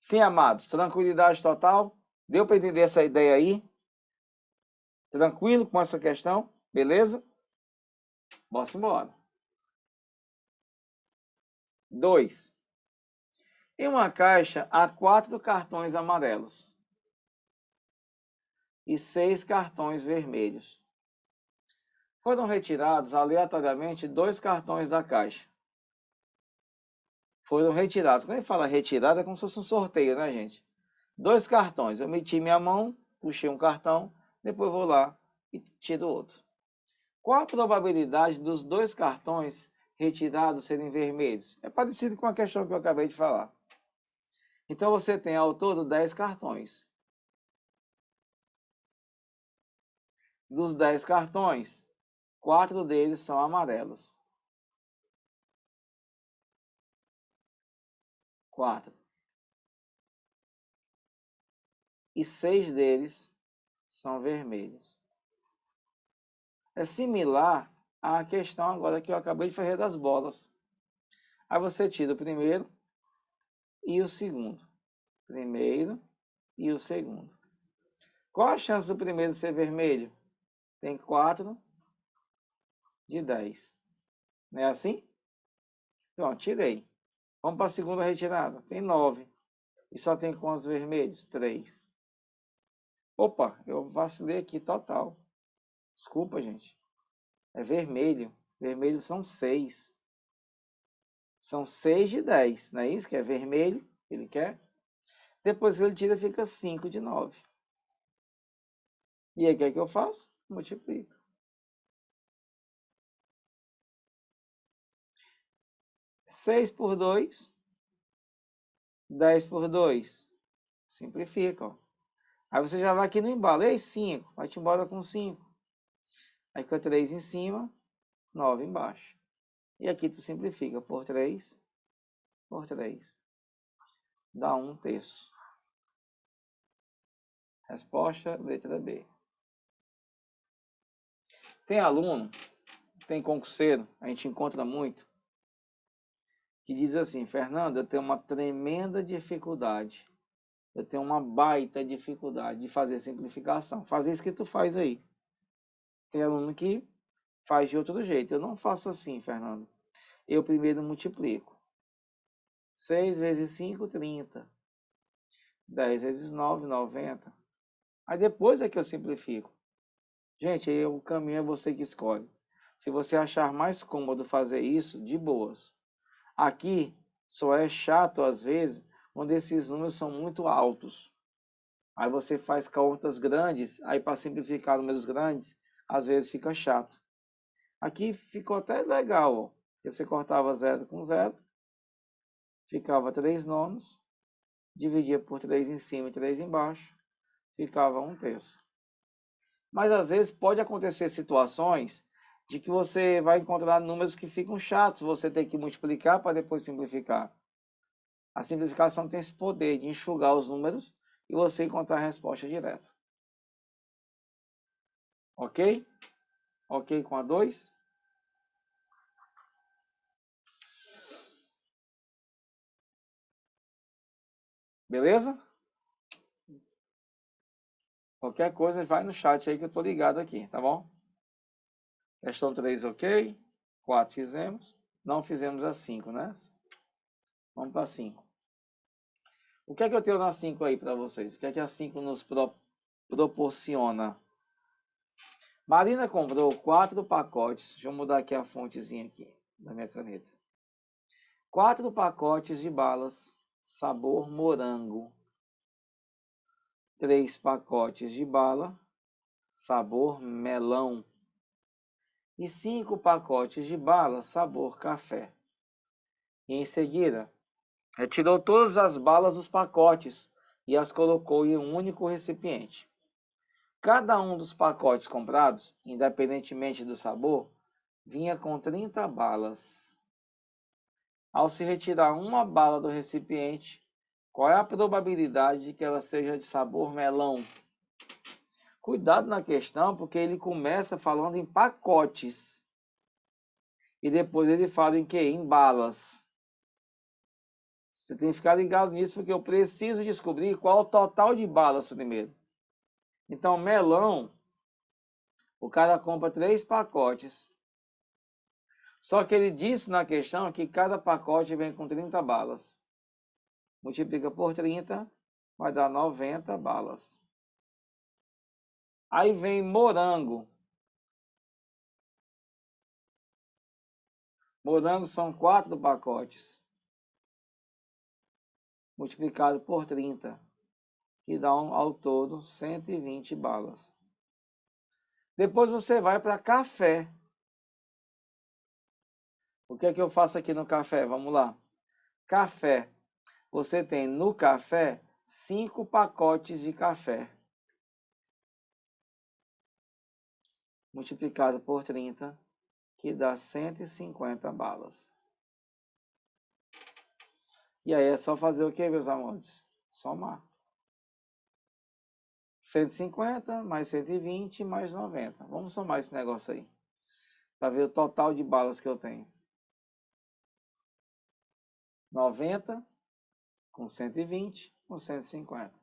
Sim, amados, tranquilidade total. Deu para entender essa ideia aí? Tranquilo com essa questão? Beleza? Bora embora. 2. Em uma caixa há 4 cartões amarelos e 6 cartões vermelhos. Foram retirados aleatoriamente 2 cartões da caixa. Foram retirados. Quando a gente fala retirado, é como se fosse um sorteio, né, gente? 2 cartões. Eu meti minha mão, puxei um cartão, depois vou lá e tiro outro. Qual a probabilidade dos 2 cartões retirados serem vermelhos? É parecido com a questão que eu acabei de falar. Então, você tem ao todo 10 cartões. Dos 10 cartões, 4 deles são amarelos. 4. E 6 deles são vermelhos. É similar à questão agora que eu acabei de fazer das bolas. Aí você tira o primeiro e o segundo. Primeiro e o segundo. Qual a chance do primeiro ser vermelho? Tem 4 de 10. Não é assim? Pronto, tirei. Vamos para a segunda retirada. Tem 9. E só tem quantos vermelhos? 3. Opa, eu vacilei aqui total. Desculpa, gente. É vermelho. Vermelho são 6. São 6 de 10. Não é isso que é vermelho? Ele quer? Depois que ele tira, fica 5 de 9. E aí, o que é que eu faço? Multiplico. 6 por 2. 10 por 2. Simplifica, ó. Aí você já vai aqui no embalo. Ei, 5. Vai-te embora com 5. Aí fica 3 em cima, 9 embaixo. E aqui tu simplifica por 3. por 3. Dá 1/3. Resposta, letra B. Tem aluno, tem concurseiro, a gente encontra muito, que diz assim: Fernando, eu tenho uma tremenda dificuldade. Eu tenho uma baita dificuldade de fazer simplificação. Fazer isso que tu faz aí. Tem aluno que faz de outro jeito. Eu não faço assim, Fernando. Eu primeiro multiplico. 6 vezes 5, 30. 10 vezes 9, 90. Aí depois é que eu simplifico. Gente, aí o caminho é você que escolhe. Se você achar mais cômodo fazer isso, de boas. Aqui só é chato às vezes quando esses números são muito altos. Aí você faz contas grandes, aí para simplificar números grandes, às vezes fica chato. Aqui ficou até legal, ó. Você cortava 0 com 0, ficava 3 nonos, dividia por 3 em cima e 3 embaixo, ficava 1/3. Mas às vezes pode acontecer situações de que você vai encontrar números que ficam chatos, você tem que multiplicar para depois simplificar. A simplificação tem esse poder de enxugar os números e você encontrar a resposta direto. Ok? Ok com a 2? Beleza? Qualquer coisa, vai no chat aí que eu tô ligado aqui, tá bom? Questão 3, ok? 4 fizemos. Não fizemos a 5, né? Vamos para 5. O que é que eu tenho na 5 aí para vocês? O que é que a 5 nos proporciona? Marina comprou 4 pacotes. Deixa eu mudar aqui a fontezinha aqui da minha caneta. 4 pacotes de balas sabor morango. 3 pacotes de bala sabor melão. E 5 pacotes de bala sabor café. E em seguida, retirou todas as balas dos pacotes e as colocou em um único recipiente. Cada um dos pacotes comprados, independentemente do sabor, vinha com 30 balas. Ao se retirar uma bala do recipiente, qual é a probabilidade de que ela seja de sabor melão? Cuidado na questão, porque ele começa falando em pacotes. E depois ele fala em quê? Em balas. Você tem que ficar ligado nisso, porque eu preciso descobrir qual é o total de balas primeiro. Então, melão, o cara compra 3 pacotes. Só que ele disse na questão que cada pacote vem com 30 balas. Multiplica por 30, vai dar 90 balas. Aí vem morango. Morango são 4 pacotes. Multiplicado por 30, que dá ao todo 120 balas. Depois você vai para café. O que é que eu faço aqui no café? Vamos lá. Café. Você tem no café 5 pacotes de café. Multiplicado por 30, que dá 150 balas. E aí é só fazer o que, meus amores? Somar. 150 mais 120 mais 90. Vamos somar esse negócio aí. Para ver o total de balas que eu tenho. 90 com 120 com 150.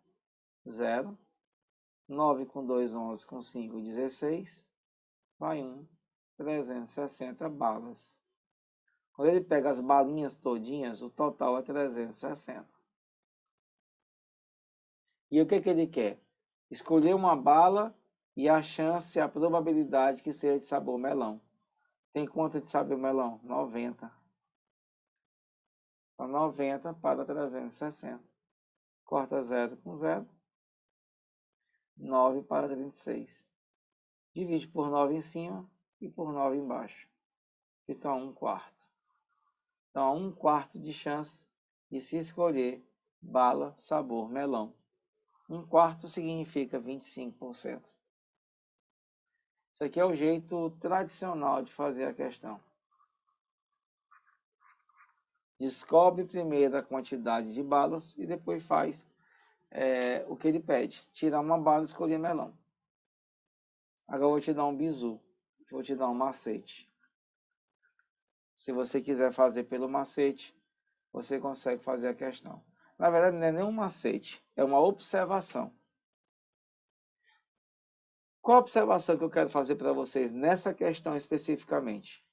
0. 9 com 2, 11 com 5, 16. Vai 1. 360 balas. Quando ele pega as balinhas todinhas, o total é 360. E o que ele quer? Escolher uma bala e a chance, a probabilidade que seja de sabor melão. Tem quanto de sabor melão? 90. Então, 90 para 360. Corta 0 com 0. 9 para 36. Divide por 9 em cima e por 9 embaixo. Fica 1/4. Então, há 1/4 de chance de se escolher bala sabor melão. 1/4 significa 25%. Isso aqui é o jeito tradicional de fazer a questão. Descobre primeiro a quantidade de balas e depois faz o que ele pede. Tirar uma bala e escolher melão. Agora eu vou te dar um bizu. Vou te dar um macete. Se você quiser fazer pelo macete, você consegue fazer a questão. Na verdade, não é nem um macete, é uma observação. Qual a observação que eu quero fazer para vocês nessa questão especificamente?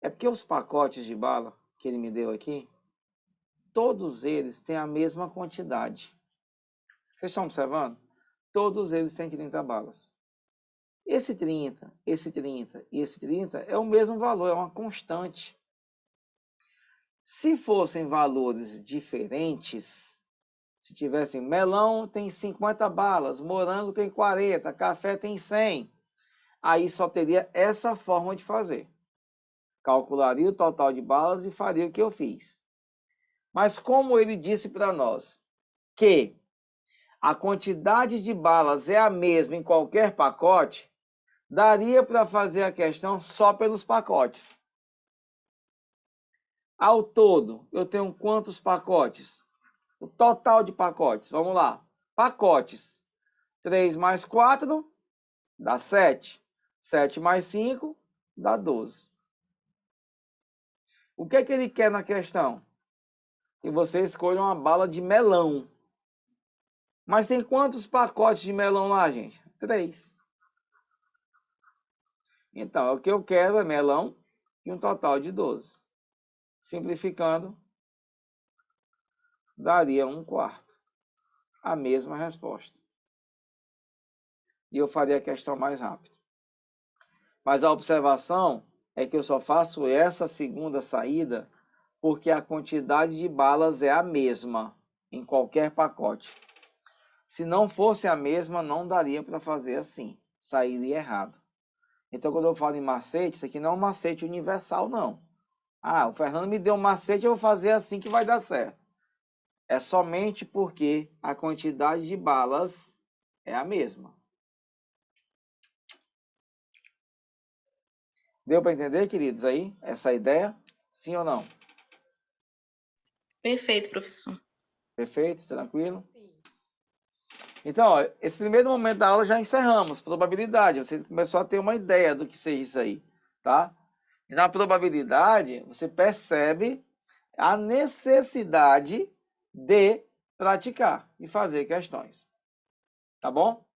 É porque os pacotes de bala que ele me deu aqui, todos eles têm a mesma quantidade. Vocês estão observando? Todos eles têm 30 balas. Esse 30, esse 30 e esse 30 é o mesmo valor, é uma constante. Se fossem valores diferentes, se tivessem melão tem 50 balas, morango tem 40, café tem 100, aí só teria essa forma de fazer. Calcularia o total de balas e faria o que eu fiz. Mas como ele disse para nós que a quantidade de balas é a mesma em qualquer pacote, daria para fazer a questão só pelos pacotes. Ao todo, eu tenho quantos pacotes? O total de pacotes, vamos lá. Pacotes. 3 mais 4 dá 7. 7 mais 5 dá 12. O que é que ele quer na questão? Que você escolha uma bala de melão. Mas tem quantos pacotes de melão lá, gente? 3. Então, o que eu quero é melão e um total de 12. Simplificando, daria 1/4. A mesma resposta. E eu faria a questão mais rápido. Mas a observação é que eu só faço essa segunda saída porque a quantidade de balas é a mesma em qualquer pacote. Se não fosse a mesma, não daria para fazer assim. Sairia errado. Então, quando eu falo em macete, isso aqui não é um macete universal, não. Ah, o Fernando me deu um macete, eu vou fazer assim que vai dar certo. É somente porque a quantidade de balas é a mesma. Deu para entender, queridos, aí? Essa ideia? Sim ou não? Perfeito, professor. Perfeito? Tranquilo? Sim. Então, ó, esse primeiro momento da aula já encerramos. Probabilidade. Você começou a ter uma ideia do que seja isso aí, tá? E na probabilidade, você percebe a necessidade de praticar e fazer questões. Tá bom?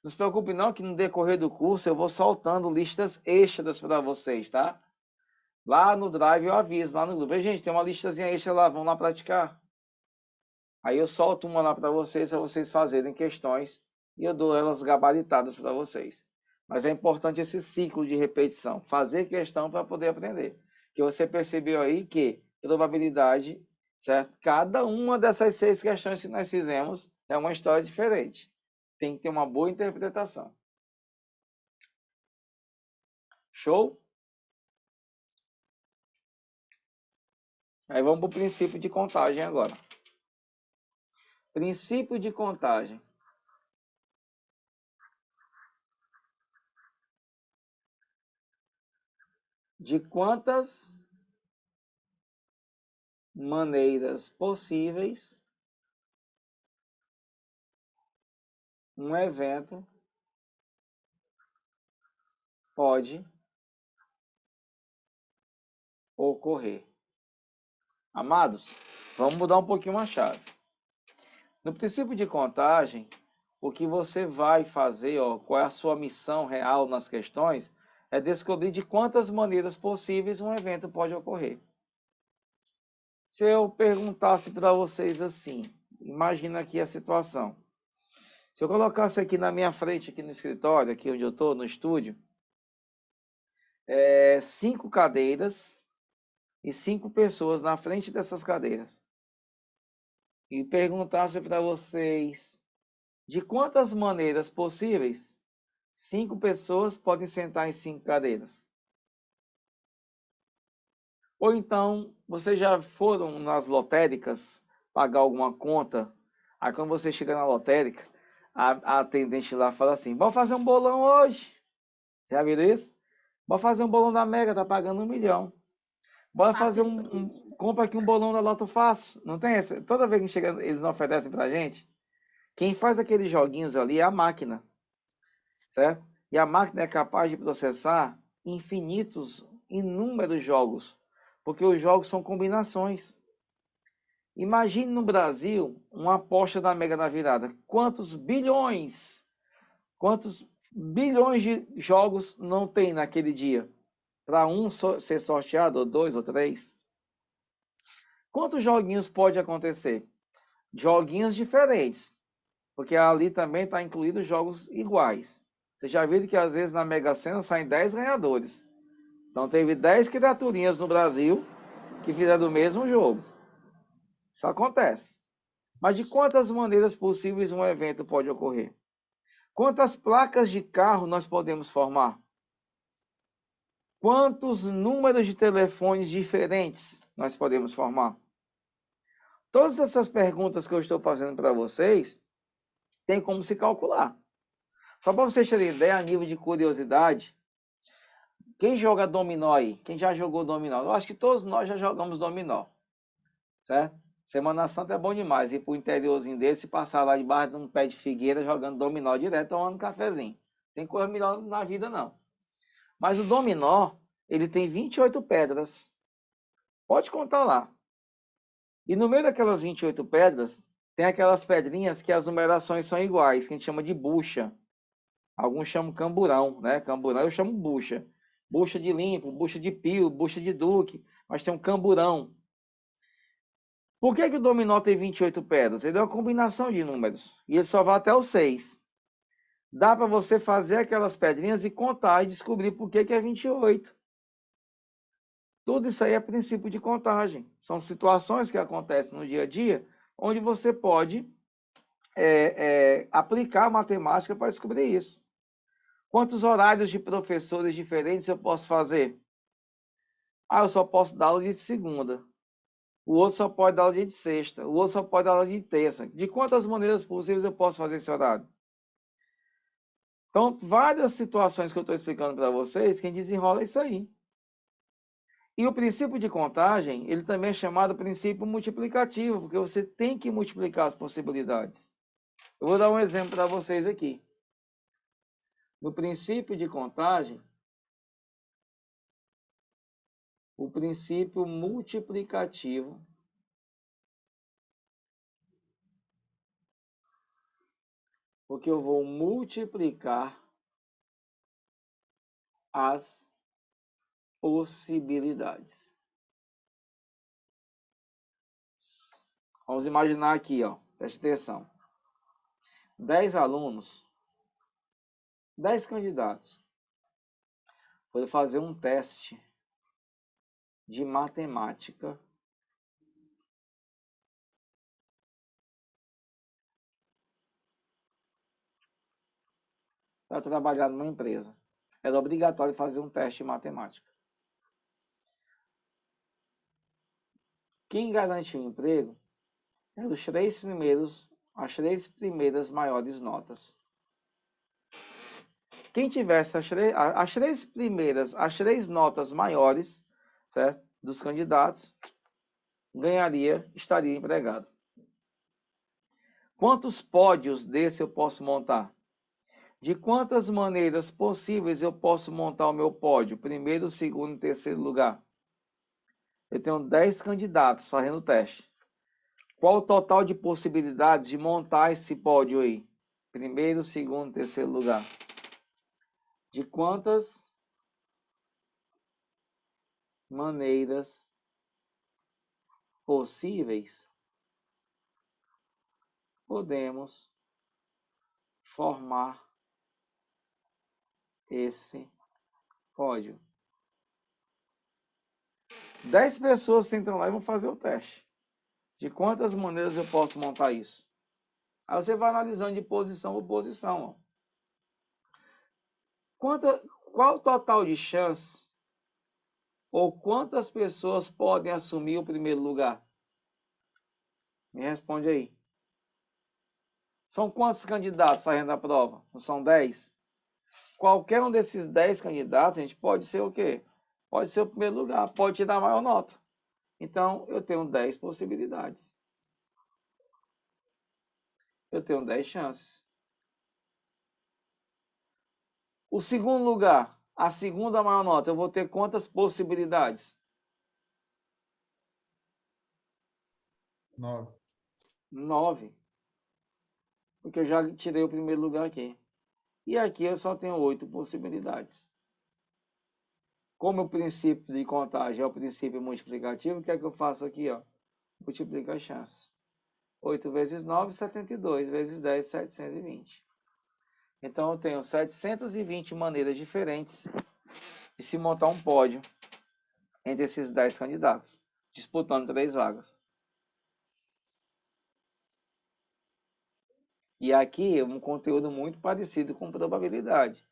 Não se preocupe não que no decorrer do curso eu vou soltando listas extras para vocês, tá? Lá no Drive eu aviso, lá no grupo. Gente, tem uma listazinha extra lá, vamos lá praticar. Aí eu solto uma lá para vocês fazerem questões e eu dou elas gabaritadas para vocês. Mas é importante esse ciclo de repetição, fazer questão para poder aprender. Que você percebeu aí que probabilidade, certo? Cada uma dessas 6 questões que nós fizemos é uma história diferente. Tem que ter uma boa interpretação. Show? Aí vamos para o princípio de contagem agora. Princípio de contagem. De quantas maneiras possíveis um evento pode ocorrer? Amados, vamos mudar um pouquinho a chave. No princípio de contagem, o que você vai fazer, ó, qual é a sua missão real nas questões, é descobrir de quantas maneiras possíveis um evento pode ocorrer. Se eu perguntasse para vocês assim, imagina aqui a situação. Se eu colocasse aqui na minha frente, aqui no escritório, aqui onde eu estou, no estúdio, 5 cadeiras e 5 pessoas na frente dessas cadeiras. E perguntasse para vocês de quantas maneiras possíveis 5 pessoas podem sentar em 5 cadeiras. Ou então, vocês já foram nas lotéricas pagar alguma conta? Aí quando você chega na lotérica, a atendente lá fala assim, vamos fazer um bolão hoje. Já viram isso? Bora fazer um bolão da Mega, tá pagando 1 milhão. Bora fazer compra aqui um bolão da Loto Fácil. Não tem essa? Toda vez que chega, eles oferecem pra gente. Quem faz aqueles joguinhos ali é a máquina, certo? E a máquina é capaz de processar inúmeros jogos, porque os jogos são combinações. Imagine no Brasil uma aposta da Mega da Virada. Quantos bilhões de jogos não tem naquele dia? Para um ser sorteado, ou dois, ou três. Quantos joguinhos pode acontecer? Joguinhos diferentes, porque ali também está incluído jogos iguais. Você já viu que às vezes na Mega Sena saem 10 ganhadores. Então teve 10 criaturinhas no Brasil que fizeram o mesmo jogo. Isso acontece. Mas de quantas maneiras possíveis um evento pode ocorrer? Quantas placas de carro nós podemos formar? Quantos números de telefones diferentes nós podemos formar? Todas essas perguntas que eu estou fazendo para vocês, tem como se calcular. Só para vocês terem ideia, a nível de curiosidade, quem joga dominó aí? Quem já jogou dominó? Eu acho que todos nós já jogamos dominó, certo? Semana Santa é bom demais ir para o interiorzinho desse e passar lá debaixo de um pé de figueira jogando dominó direto, tomando um cafezinho. Tem coisa melhor na vida, não. Mas o dominó, ele tem 28 pedras. Pode contar lá. E no meio daquelas 28 pedras, tem aquelas pedrinhas que as numerações são iguais, que a gente chama de bucha. Alguns chamam camburão, né? Camburão eu chamo bucha. Bucha de limpo, bucha de pio, bucha de duque, mas tem um camburão. Por que o dominó tem 28 pedras? Ele é uma combinação de números. E ele só vai até o 6. Dá para você fazer aquelas pedrinhas e contar e descobrir por que é 28. Tudo isso aí é princípio de contagem. São situações que acontecem no dia a dia, onde você pode aplicar a matemática para descobrir isso. Quantos horários de professores diferentes eu posso fazer? Eu só posso dar aula de segunda. O outro só pode dar aula de sexta. O outro só pode dar aula de terça. De quantas maneiras possíveis eu posso fazer esse horário? Então, várias situações que eu estou explicando para vocês, quem desenrola é isso aí. E o princípio de contagem, ele também é chamado princípio multiplicativo, porque você tem que multiplicar as possibilidades. Eu vou dar um exemplo para vocês aqui. No princípio de contagem, o princípio multiplicativo porque eu vou multiplicar as possibilidades. Vamos imaginar aqui, ó, preste atenção. 10 alunos, 10 candidatos foram fazer um teste de matemática para trabalhar numa empresa. Era obrigatório fazer um teste de matemática. Quem garante o emprego é as três primeiras maiores notas. Quem tivesse as três notas maiores, certo, dos candidatos, estaria empregado. Quantos pódios desse eu posso montar? De quantas maneiras possíveis eu posso montar o meu pódio? Primeiro, segundo e terceiro lugar. Eu tenho 10 candidatos fazendo o teste. Qual o total de possibilidades de montar esse pódio aí? Primeiro, segundo e terceiro lugar. De quantas maneiras possíveis podemos formar esse pódio? 10 pessoas sentam lá e vão fazer o teste. De quantas maneiras eu posso montar isso? Aí você vai analisando de posição por posição. Qual o total de chance ou quantas pessoas podem assumir o primeiro lugar? Me responde aí. São quantos candidatos fazendo a prova? Não são 10? Qualquer um desses 10 candidatos, a gente pode ser o quê? Pode ser o primeiro lugar, pode tirar a maior nota. Então, eu tenho 10 possibilidades. Eu tenho 10 chances. O segundo lugar, a segunda maior nota, eu vou ter quantas possibilidades? 9. 9. Porque eu já tirei o primeiro lugar aqui. E aqui eu só tenho 8 possibilidades. Como o princípio de contagem é o princípio multiplicativo, o que é que eu faço aqui? Ó? Multiplico as chances. 8 vezes 9, 72. Vezes 10, 720. Então eu tenho 720 maneiras diferentes de se montar um pódio entre esses 10 candidatos, disputando 3 vagas. E aqui é um conteúdo muito parecido com probabilidade.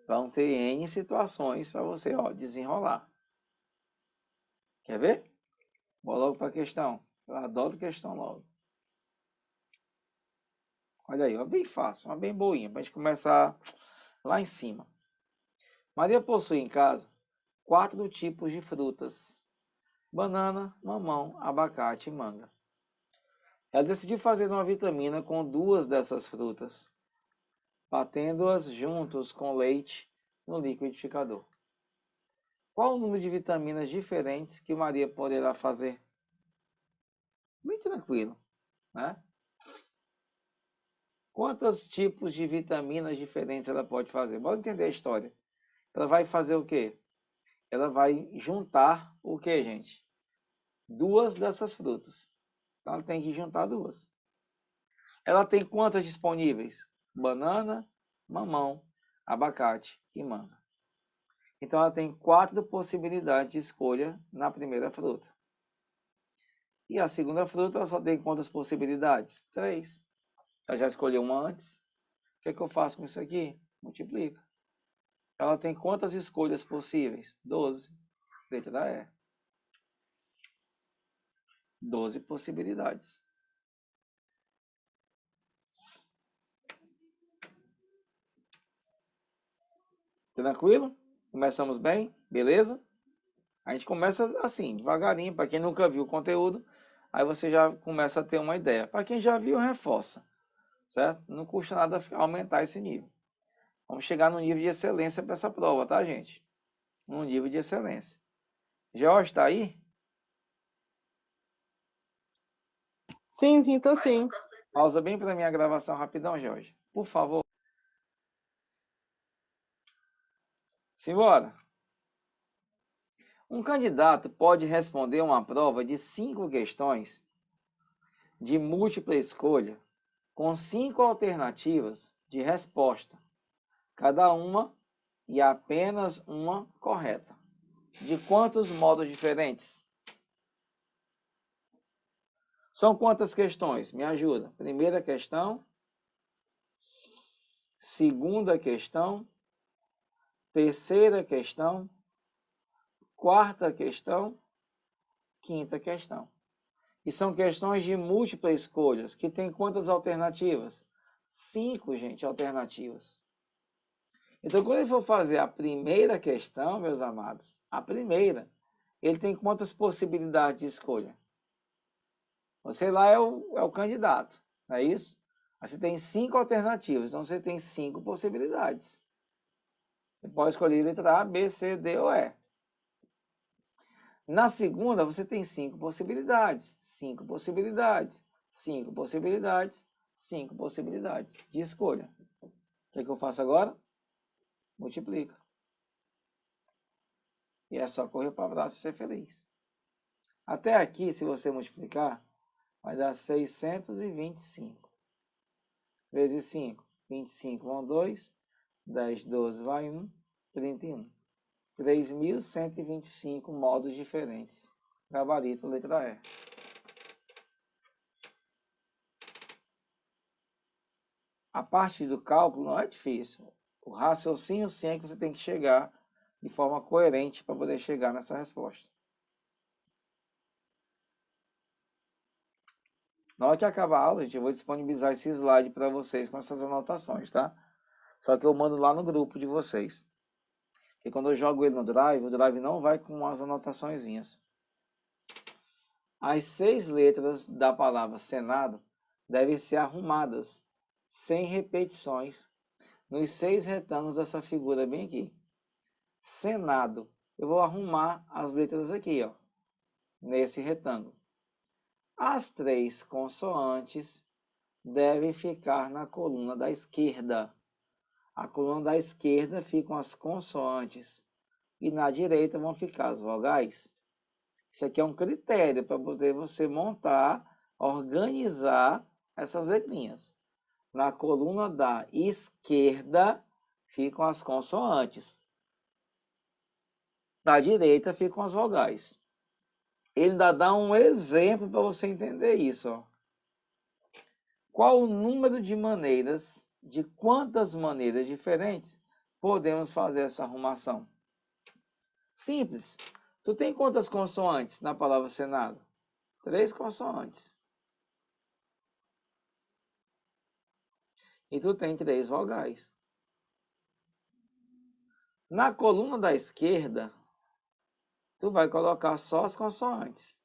Vão ter N situações para você desenrolar. Quer ver? Vou logo para a questão. Eu adoro questão logo. Olha aí, bem fácil, uma bem boinha, para a gente começar lá em cima. Maria possui em casa 4 tipos de frutas: banana, mamão, abacate e manga. Ela decidiu fazer uma vitamina com 2 dessas frutas, batendo-as juntos com leite no liquidificador. Qual o número de vitaminas diferentes que Maria poderá fazer? Bem tranquilo, né? Quantos tipos de vitaminas diferentes ela pode fazer? Bora entender a história. Ela vai fazer o quê? Ela vai juntar o quê, gente? 2 dessas frutas. Então ela tem que juntar 2. Ela tem quantas disponíveis? Banana, mamão, abacate e manga. Então ela tem 4 possibilidades de escolha na primeira fruta. E a segunda fruta ela só tem quantas possibilidades? 3. Ela já escolheu uma antes. O que é que eu faço com isso aqui? Multiplica. Ela tem quantas escolhas possíveis? 12. Letra E. 12 possibilidades. Tranquilo? Começamos bem? Beleza? A gente começa assim, devagarinho. Para quem nunca viu o conteúdo, aí você já começa a ter uma ideia. Para quem já viu, reforça. Certo? Não custa nada aumentar esse nível. Vamos chegar no nível de excelência para essa prova, tá, gente? No nível de excelência. Jorge, está aí? Sim, tô sim. Pausa bem para minha gravação rapidão, Jorge. Por favor. Simbora. Um candidato pode responder uma prova de 5 questões de múltipla escolha com 5 alternativas de resposta, cada uma e apenas uma correta. De quantos modos diferentes? São quantas questões? Me ajuda. Primeira questão, segunda questão, terceira questão, quarta questão, quinta questão. E são questões de múltipla escolhas, que tem quantas alternativas? 5, gente, alternativas. Então, quando ele for fazer a primeira questão, meus amados, a primeira, ele tem quantas possibilidades de escolha? Você lá é o candidato, não é isso? Mas você tem 5 alternativas, então você tem 5 possibilidades. Você pode escolher letra A, B, C, D ou E. Na segunda, você tem 5 possibilidades. 5 possibilidades. 5 possibilidades. 5 possibilidades de escolha. O que é que eu faço agora? Multiplica. E é só correr para o abraço e ser feliz. Até aqui, se você multiplicar, vai dar 625. Vezes 5. 25 vão 2. 10, 12 vai 1. 31. 3.125 modos diferentes. Gabarito, letra E. A parte do cálculo não é difícil. O raciocínio sim é que você tem que chegar de forma coerente para poder chegar nessa resposta. Na hora que acabar a aula, gente, eu vou disponibilizar esse slide para vocês com essas anotações, tá? Só que eu mando lá no grupo de vocês. Porque quando eu jogo ele no Drive, o Drive não vai com as anotaçõezinhas. As 6 letras da palavra Senado devem ser arrumadas, sem repetições, nos 6 retângulos dessa figura bem aqui. Senado. Eu vou arrumar as letras aqui, ó, nesse retângulo. As 3 consoantes devem ficar na coluna da esquerda. A coluna da esquerda ficam as consoantes e na direita vão ficar as vogais. Isso aqui é um critério para poder você montar, organizar essas letrinhas. Na coluna da esquerda ficam as consoantes. Da direita ficam as vogais. Ele dá um exemplo para você entender isso. Ó. Qual o número de maneiras, de quantas maneiras diferentes podemos fazer essa arrumação? Simples. Tu tem quantas consoantes na palavra Senado? 3 consoantes. E tu tem 3 vogais. Na coluna da esquerda, tu vai colocar só as consoantes.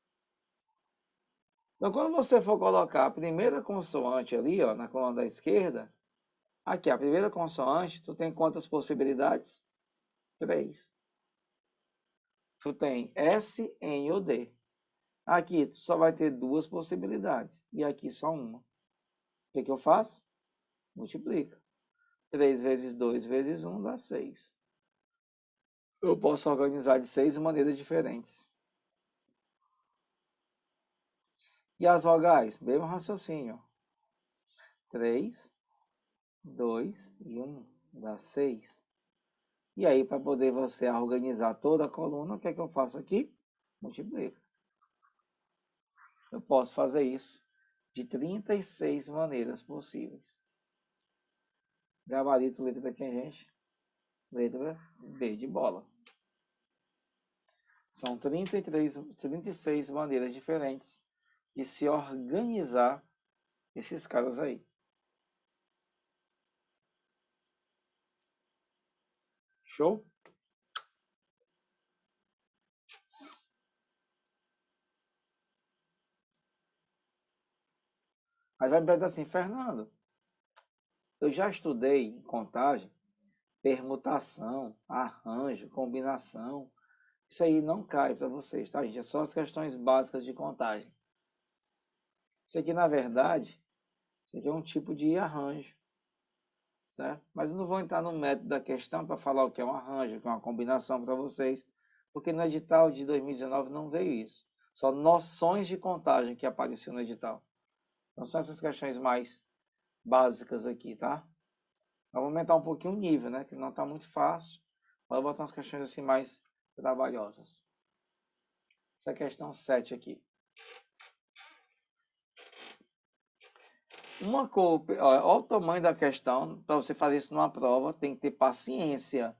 Então, quando você for colocar a primeira consoante ali, ó, na coluna da esquerda, aqui, a primeira consoante, tu tem quantas possibilidades? 3. Tu tem S, N ou D. Aqui, tu só vai ter 2 possibilidades. E aqui só uma. O que eu faço? Multiplica. 3 vezes 2 vezes 1 dá 6. Eu posso organizar de 6 maneiras diferentes. E as vogais? Mesmo raciocínio. 3, 2 e 1 dá 6. E aí, para poder você organizar toda a coluna, o que é que eu faço aqui? Multiplico. Eu posso fazer isso de 36 maneiras possíveis. Gabarito, letra daqui, gente. Letra B de bola. São 36 maneiras diferentes de se organizar esses caras aí. Show? Mas vai me perguntar assim, Fernando, eu já estudei em contagem, permutação, arranjo, combinação. Isso aí não cai para vocês, tá, gente? É só as questões básicas de contagem. Isso aqui, na verdade, isso aqui é um tipo de arranjo, certo? Mas eu não vou entrar no método da questão para falar o que é um arranjo, o que é uma combinação para vocês, porque no edital de 2019 não veio isso. Só noções de contagem que apareceu no edital. Então, são essas questões mais básicas aqui, tá? Vamos aumentar um pouquinho o nível, né? Que não está muito fácil. Vou botar umas questões assim mais trabalhosas. Essa é a questão 7 aqui. Olha o tamanho da questão. Para você fazer isso numa prova, tem que ter paciência,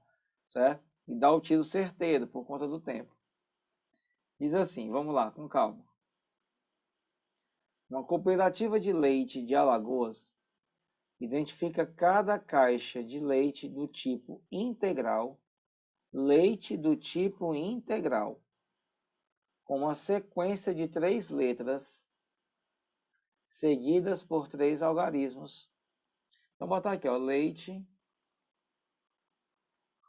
certo? E dar o tiro certeiro por conta do tempo. Diz assim, vamos lá, com calma. Uma cooperativa de leite de Alagoas identifica cada caixa de leite do tipo integral, com uma sequência de 3 letras seguidas por 3 algarismos. Então, vou botar aqui, ó, leite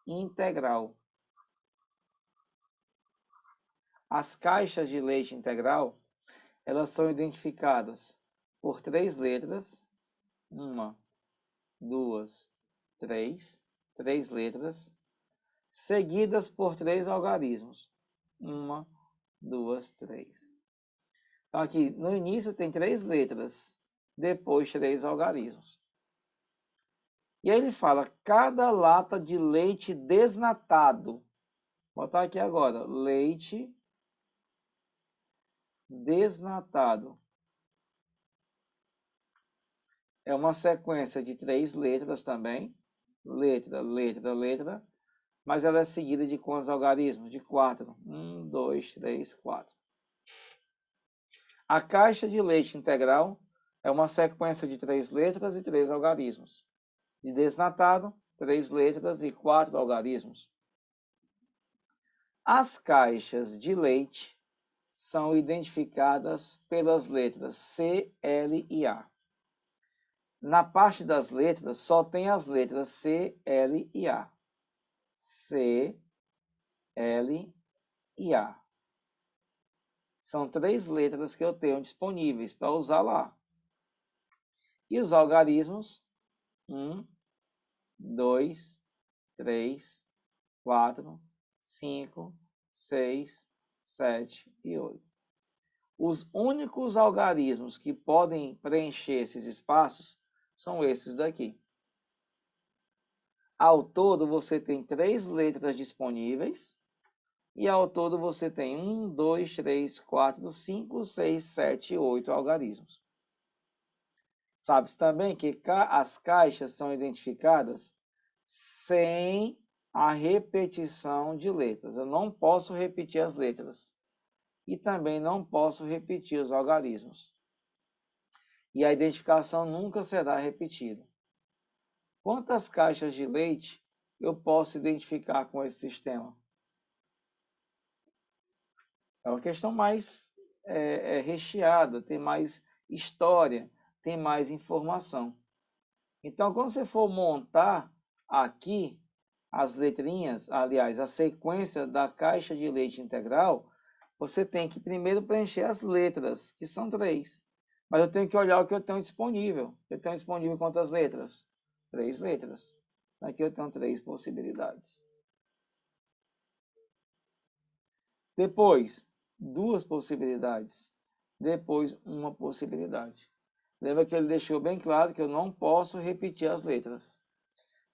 integral. As caixas de leite integral, elas são identificadas por 3 letras. 1, 2, 3. 3 letras. Seguidas por 3 algarismos. 1, 2, 3. Então, aqui, no início tem 3 letras. Depois, 3 algarismos. E aí ele fala, cada lata de leite desnatado. Vou botar aqui agora, leite desnatado. É uma sequência de 3 letras também. Letra, letra, letra. Mas ela é seguida de quantos algarismos? De 4. 1, 2, 3, 4. A caixa de leite integral é uma sequência de 3 letras e 3 algarismos. De desnatado, 3 letras e 4 algarismos. As caixas de leite são identificadas pelas letras C, L e A. Na parte das letras, só tem as letras C, L e A. C, L e A. São 3 letras que eu tenho disponíveis para usar lá. E os algarismos, 1, 2, 3, 4, 5, 6, 7 e 8. Os únicos algarismos que podem preencher esses espaços são esses daqui. Ao todo, você tem 3 letras disponíveis. E ao todo, você tem 1, 2, 3, 4, 5, 6, 7 e 8 algarismos. Sabe-se também que as caixas são identificadas sem a repetição de letras. Eu não posso repetir as letras. E também não posso repetir os algarismos. E a identificação nunca será repetida. Quantas caixas de leite eu posso identificar com esse sistema? É uma questão mais recheada, tem mais história, tem mais informação. Então, quando você for montar aqui as letrinhas, aliás, a sequência da caixa de leite integral, você tem que primeiro preencher as letras, que são 3. Mas eu tenho que olhar o que eu tenho disponível. Eu tenho disponível quantas letras? 3 letras. Aqui eu tenho 3 possibilidades. Depois, 2 possibilidades. Depois, 1 possibilidade. Lembra que ele deixou bem claro que eu não posso repetir as letras.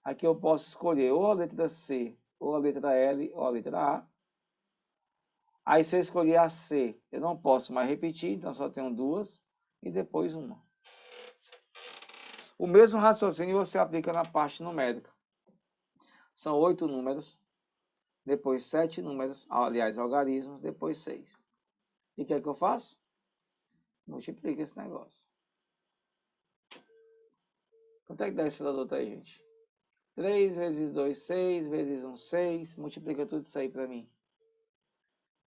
Aqui eu posso escolher ou a letra C, ou a letra L, ou a letra A. Aí se eu escolher a C, eu não posso mais repetir, então só tenho 2 e depois 1. O mesmo raciocínio você aplica na parte numérica. São 8 números, depois 7 números, aliás, algarismos, depois 6. E o que é que eu faço? Multiplica esse negócio. Quanto é que dá esse produto aí, gente? 3 vezes 2, 6, vezes 1, 6. Multiplica tudo isso aí para mim.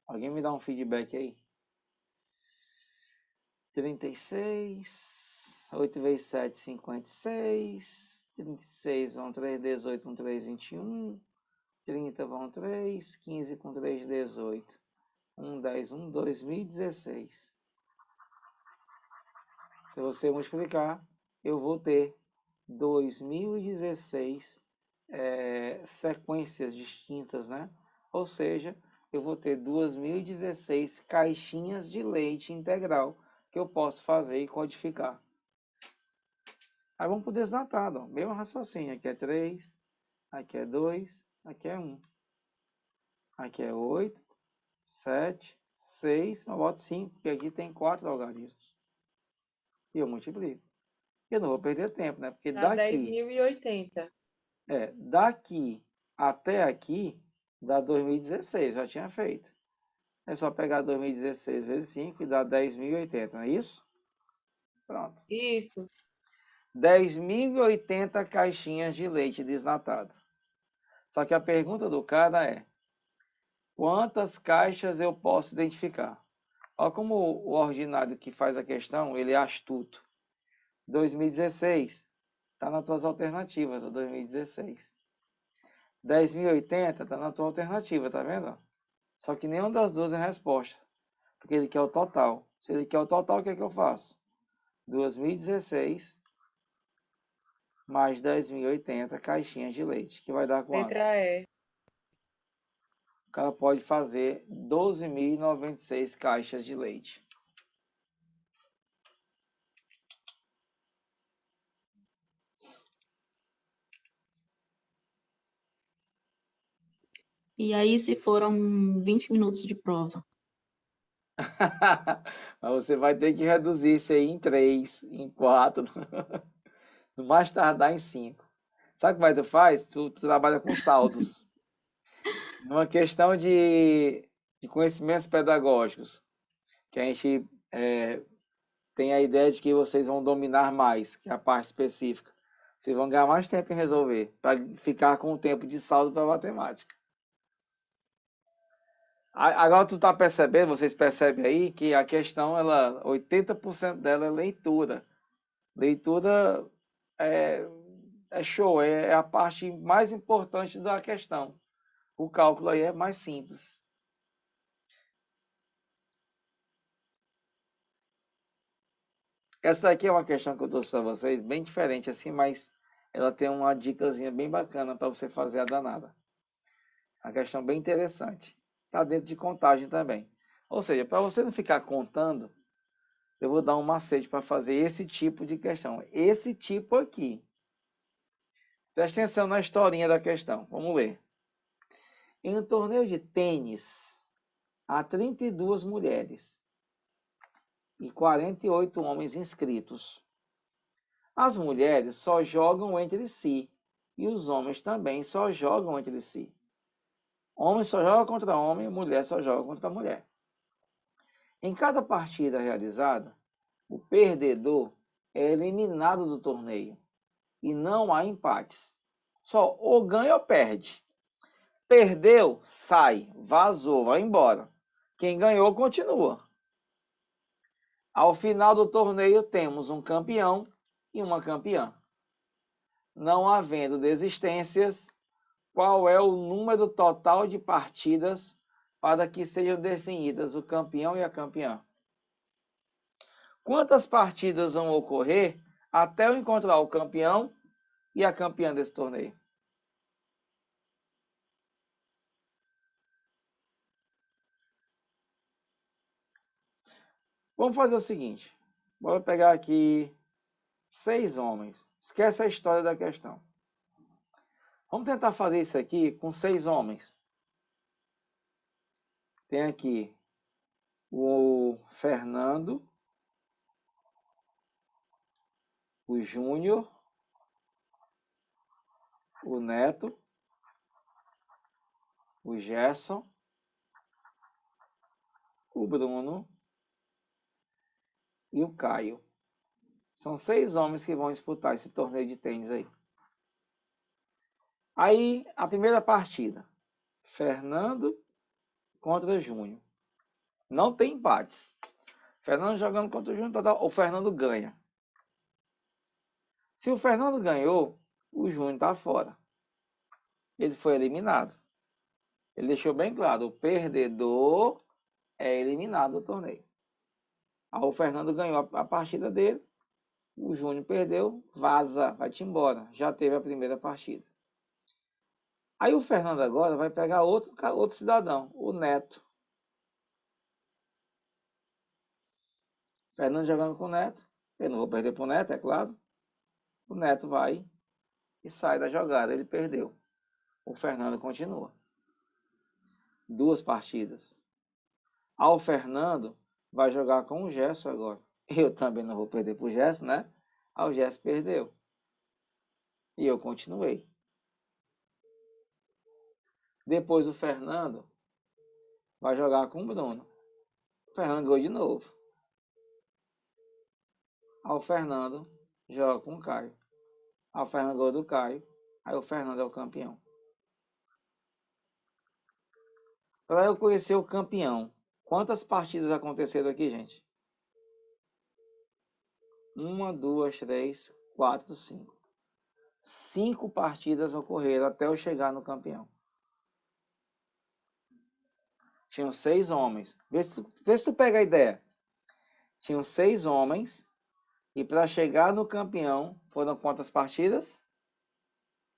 Alguém me dá um feedback aí? 36. 8 vezes 7, 56. 36 vão 3, 18, 1, 3, 21. 30 vão 3. 15 com 3, 18. 1, 10, 1, 2016. Se você multiplicar, eu vou ter 2016 sequências distintas, né? Ou seja, eu vou ter 2016 caixinhas de leite integral que eu posso fazer e codificar. Aí vamos para o desnatado, ó. Mesmo raciocínio. Aqui é 3, aqui é 2, aqui é 1. Aqui é 8, 7, 6, eu boto 5, porque aqui tem 4 algarismos. E eu multiplico. Eu não vou perder tempo, né? Porque Dá daqui 10.080. Daqui até aqui dá 2016, já tinha feito. É só pegar 2016 vezes 5 e dá 10.080, não é isso? Pronto. Isso. 10.080 caixinhas de leite desnatado. Só que a pergunta do cara é: quantas caixas eu posso identificar? Olha como o ordinário que faz a questão, ele é astuto. 2016 está nas tuas alternativas, 2016. 10.080 está na tua alternativa, tá vendo? Só que nenhuma das duas é resposta, porque ele quer o total. Se ele quer o total, o que é que eu faço? 2016 mais 10.080 caixinhas de leite, que vai dar quanto? Letra E. O cara pode fazer 12.096 caixas de leite. E aí, se foram 20 minutos de prova? Mas você vai ter que reduzir isso aí em 3, em 4, no mais tardar em 5. Sabe o que tu faz? Tu trabalha com saldos. Numa questão de conhecimentos pedagógicos, que a gente tem a ideia de que vocês vão dominar mais, que é a parte específica. Vocês vão ganhar mais tempo em resolver, para ficar com o tempo de saldo para matemática. Agora tu tá percebendo, vocês percebem aí que a questão, 80% dela é leitura. Leitura é, é show, é a parte mais importante da questão. O cálculo aí é mais simples. Essa aqui é uma questão que eu trouxe para vocês, bem diferente assim, mas ela tem uma dicasinha bem bacana para você fazer a danada. Uma questão bem interessante. Está dentro de contagem também. Ou seja, para você não ficar contando, eu vou dar um macete para fazer esse tipo de questão. Esse tipo aqui. Presta atenção na historinha da questão. Vamos ver. Em um torneio de tênis, há 32 mulheres e 48 homens inscritos. As mulheres só jogam entre si e os homens também só jogam entre si. Homem só joga contra homem, mulher só joga contra mulher. Em cada partida realizada, o perdedor é eliminado do torneio e não há empates. Só ou ganha ou perde. Perdeu, sai, vazou, vai embora. Quem ganhou, continua. Ao final do torneio, temos um campeão e uma campeã. Não havendo desistências, qual é o número total de partidas para que sejam definidas o campeão e a campeã? Quantas partidas vão ocorrer até eu encontrar o campeão e a campeã desse torneio? Vamos fazer o seguinte. Vou pegar aqui 6 homens. Esquece a história da questão. Vamos tentar fazer isso aqui com 6 homens. Tem aqui o Fernando, o Júnior, o Neto, o Gerson, o Bruno e o Caio. São 6 homens que vão disputar esse torneio de tênis aí. Aí, a primeira partida. Fernando contra Júnior. Não tem empates. Fernando jogando contra o Júnior, o Fernando ganha. Se o Fernando ganhou, o Júnior está fora. Ele foi eliminado. Ele deixou bem claro, o perdedor é eliminado do torneio. Aí o Fernando ganhou a partida dele, o Júnior perdeu, vaza, vai-te embora. Já teve a primeira partida. Aí o Fernando agora vai pegar outro cidadão, o Neto. Fernando jogando com o Neto. Eu não vou perder para o Neto, é claro. O Neto vai e sai da jogada. Ele perdeu. O Fernando continua. 2 partidas. O Fernando vai jogar com o Gerson agora. Eu também não vou perder para o Gerson, né? O Gerson perdeu. E eu continuei. Depois o Fernando vai jogar com o Bruno. O Fernando ganhou de novo. O Fernando joga com o Caio. O Fernando ganhou do Caio. Aí o Fernando é o campeão. Para eu conhecer o campeão, quantas partidas aconteceram aqui, gente? 1, 2, 3, 4, 5. 5 partidas ocorreram até eu chegar no campeão. Tinham 6 homens. Vê se tu pega a ideia. Tinham 6 homens. E para chegar no campeão, foram quantas partidas?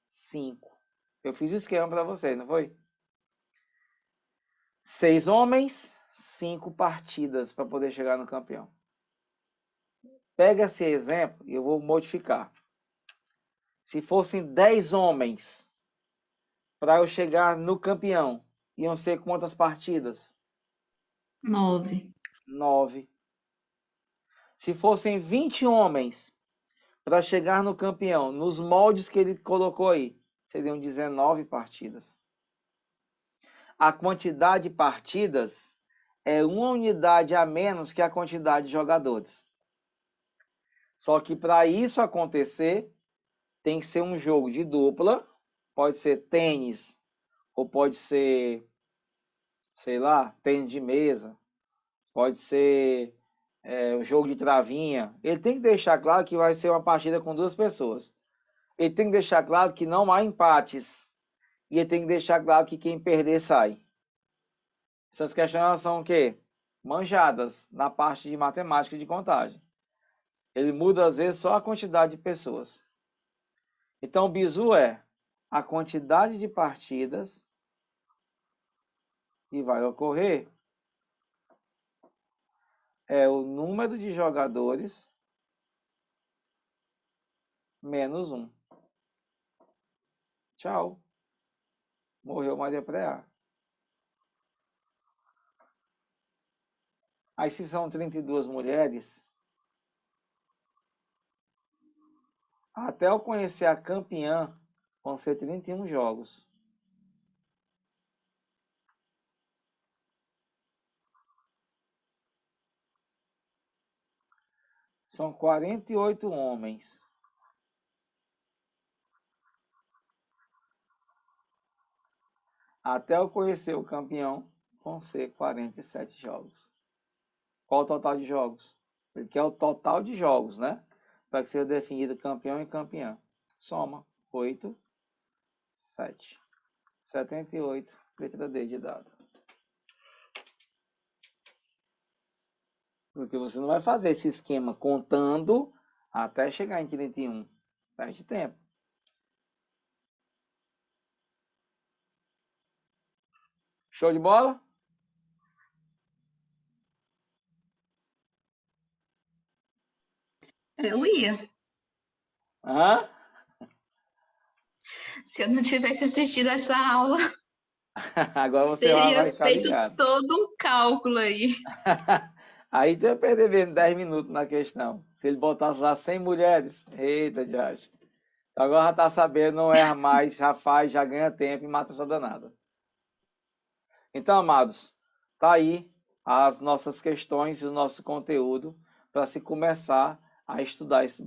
5. Eu fiz o esquema para vocês, não foi? 6 homens, 5 partidas para poder chegar no campeão. Pega esse exemplo e eu vou modificar. Se fossem 10 homens para eu chegar no campeão, iam ser quantas partidas? 9. 9. Se fossem 20 homens para chegar no campeão, nos moldes que ele colocou aí, seriam 19 partidas. A quantidade de partidas é uma unidade a menos que a quantidade de jogadores. Só que para isso acontecer, tem que ser um jogo de dupla, pode ser tênis ou pode ser sei lá, tênis de mesa, pode ser um jogo de travinha. Ele tem que deixar claro que vai ser uma partida com 2 pessoas. Ele tem que deixar claro que não há empates. E ele tem que deixar claro que quem perder sai. Essas questões são o quê? Manjadas na parte de matemática e de contagem. Ele muda, às vezes, só a quantidade de pessoas. Então, o bizu é a quantidade de partidas que vai ocorrer é o número de jogadores menos 1. Tchau. Morreu Maria Preá. Aí, se são 32 mulheres, até eu conhecer a campeã, vão ser 31 jogos. São 48 homens. Até eu conhecer o campeão, vão ser 47 jogos. Qual o total de jogos? Ele quer o total de jogos, né? Para que seja definido campeão e campeã. Soma 8, 7. 78, letra D de dado. Porque você não vai fazer esse esquema contando até chegar em 31. Perde tempo. Show de bola? Eu ia. Hã? Se eu não tivesse assistido essa aula, Agora você vai teria ficar feito ligado. todo um cálculo aí. Aí tu ia perder mesmo 10 minutos na questão. Se ele botasse lá 100 mulheres, eita, Diacho. Agora já tá sabendo, não erra mais, já faz, já ganha tempo e mata essa danada. Então, amados, tá aí as nossas questões e o nosso conteúdo para se começar a estudar esse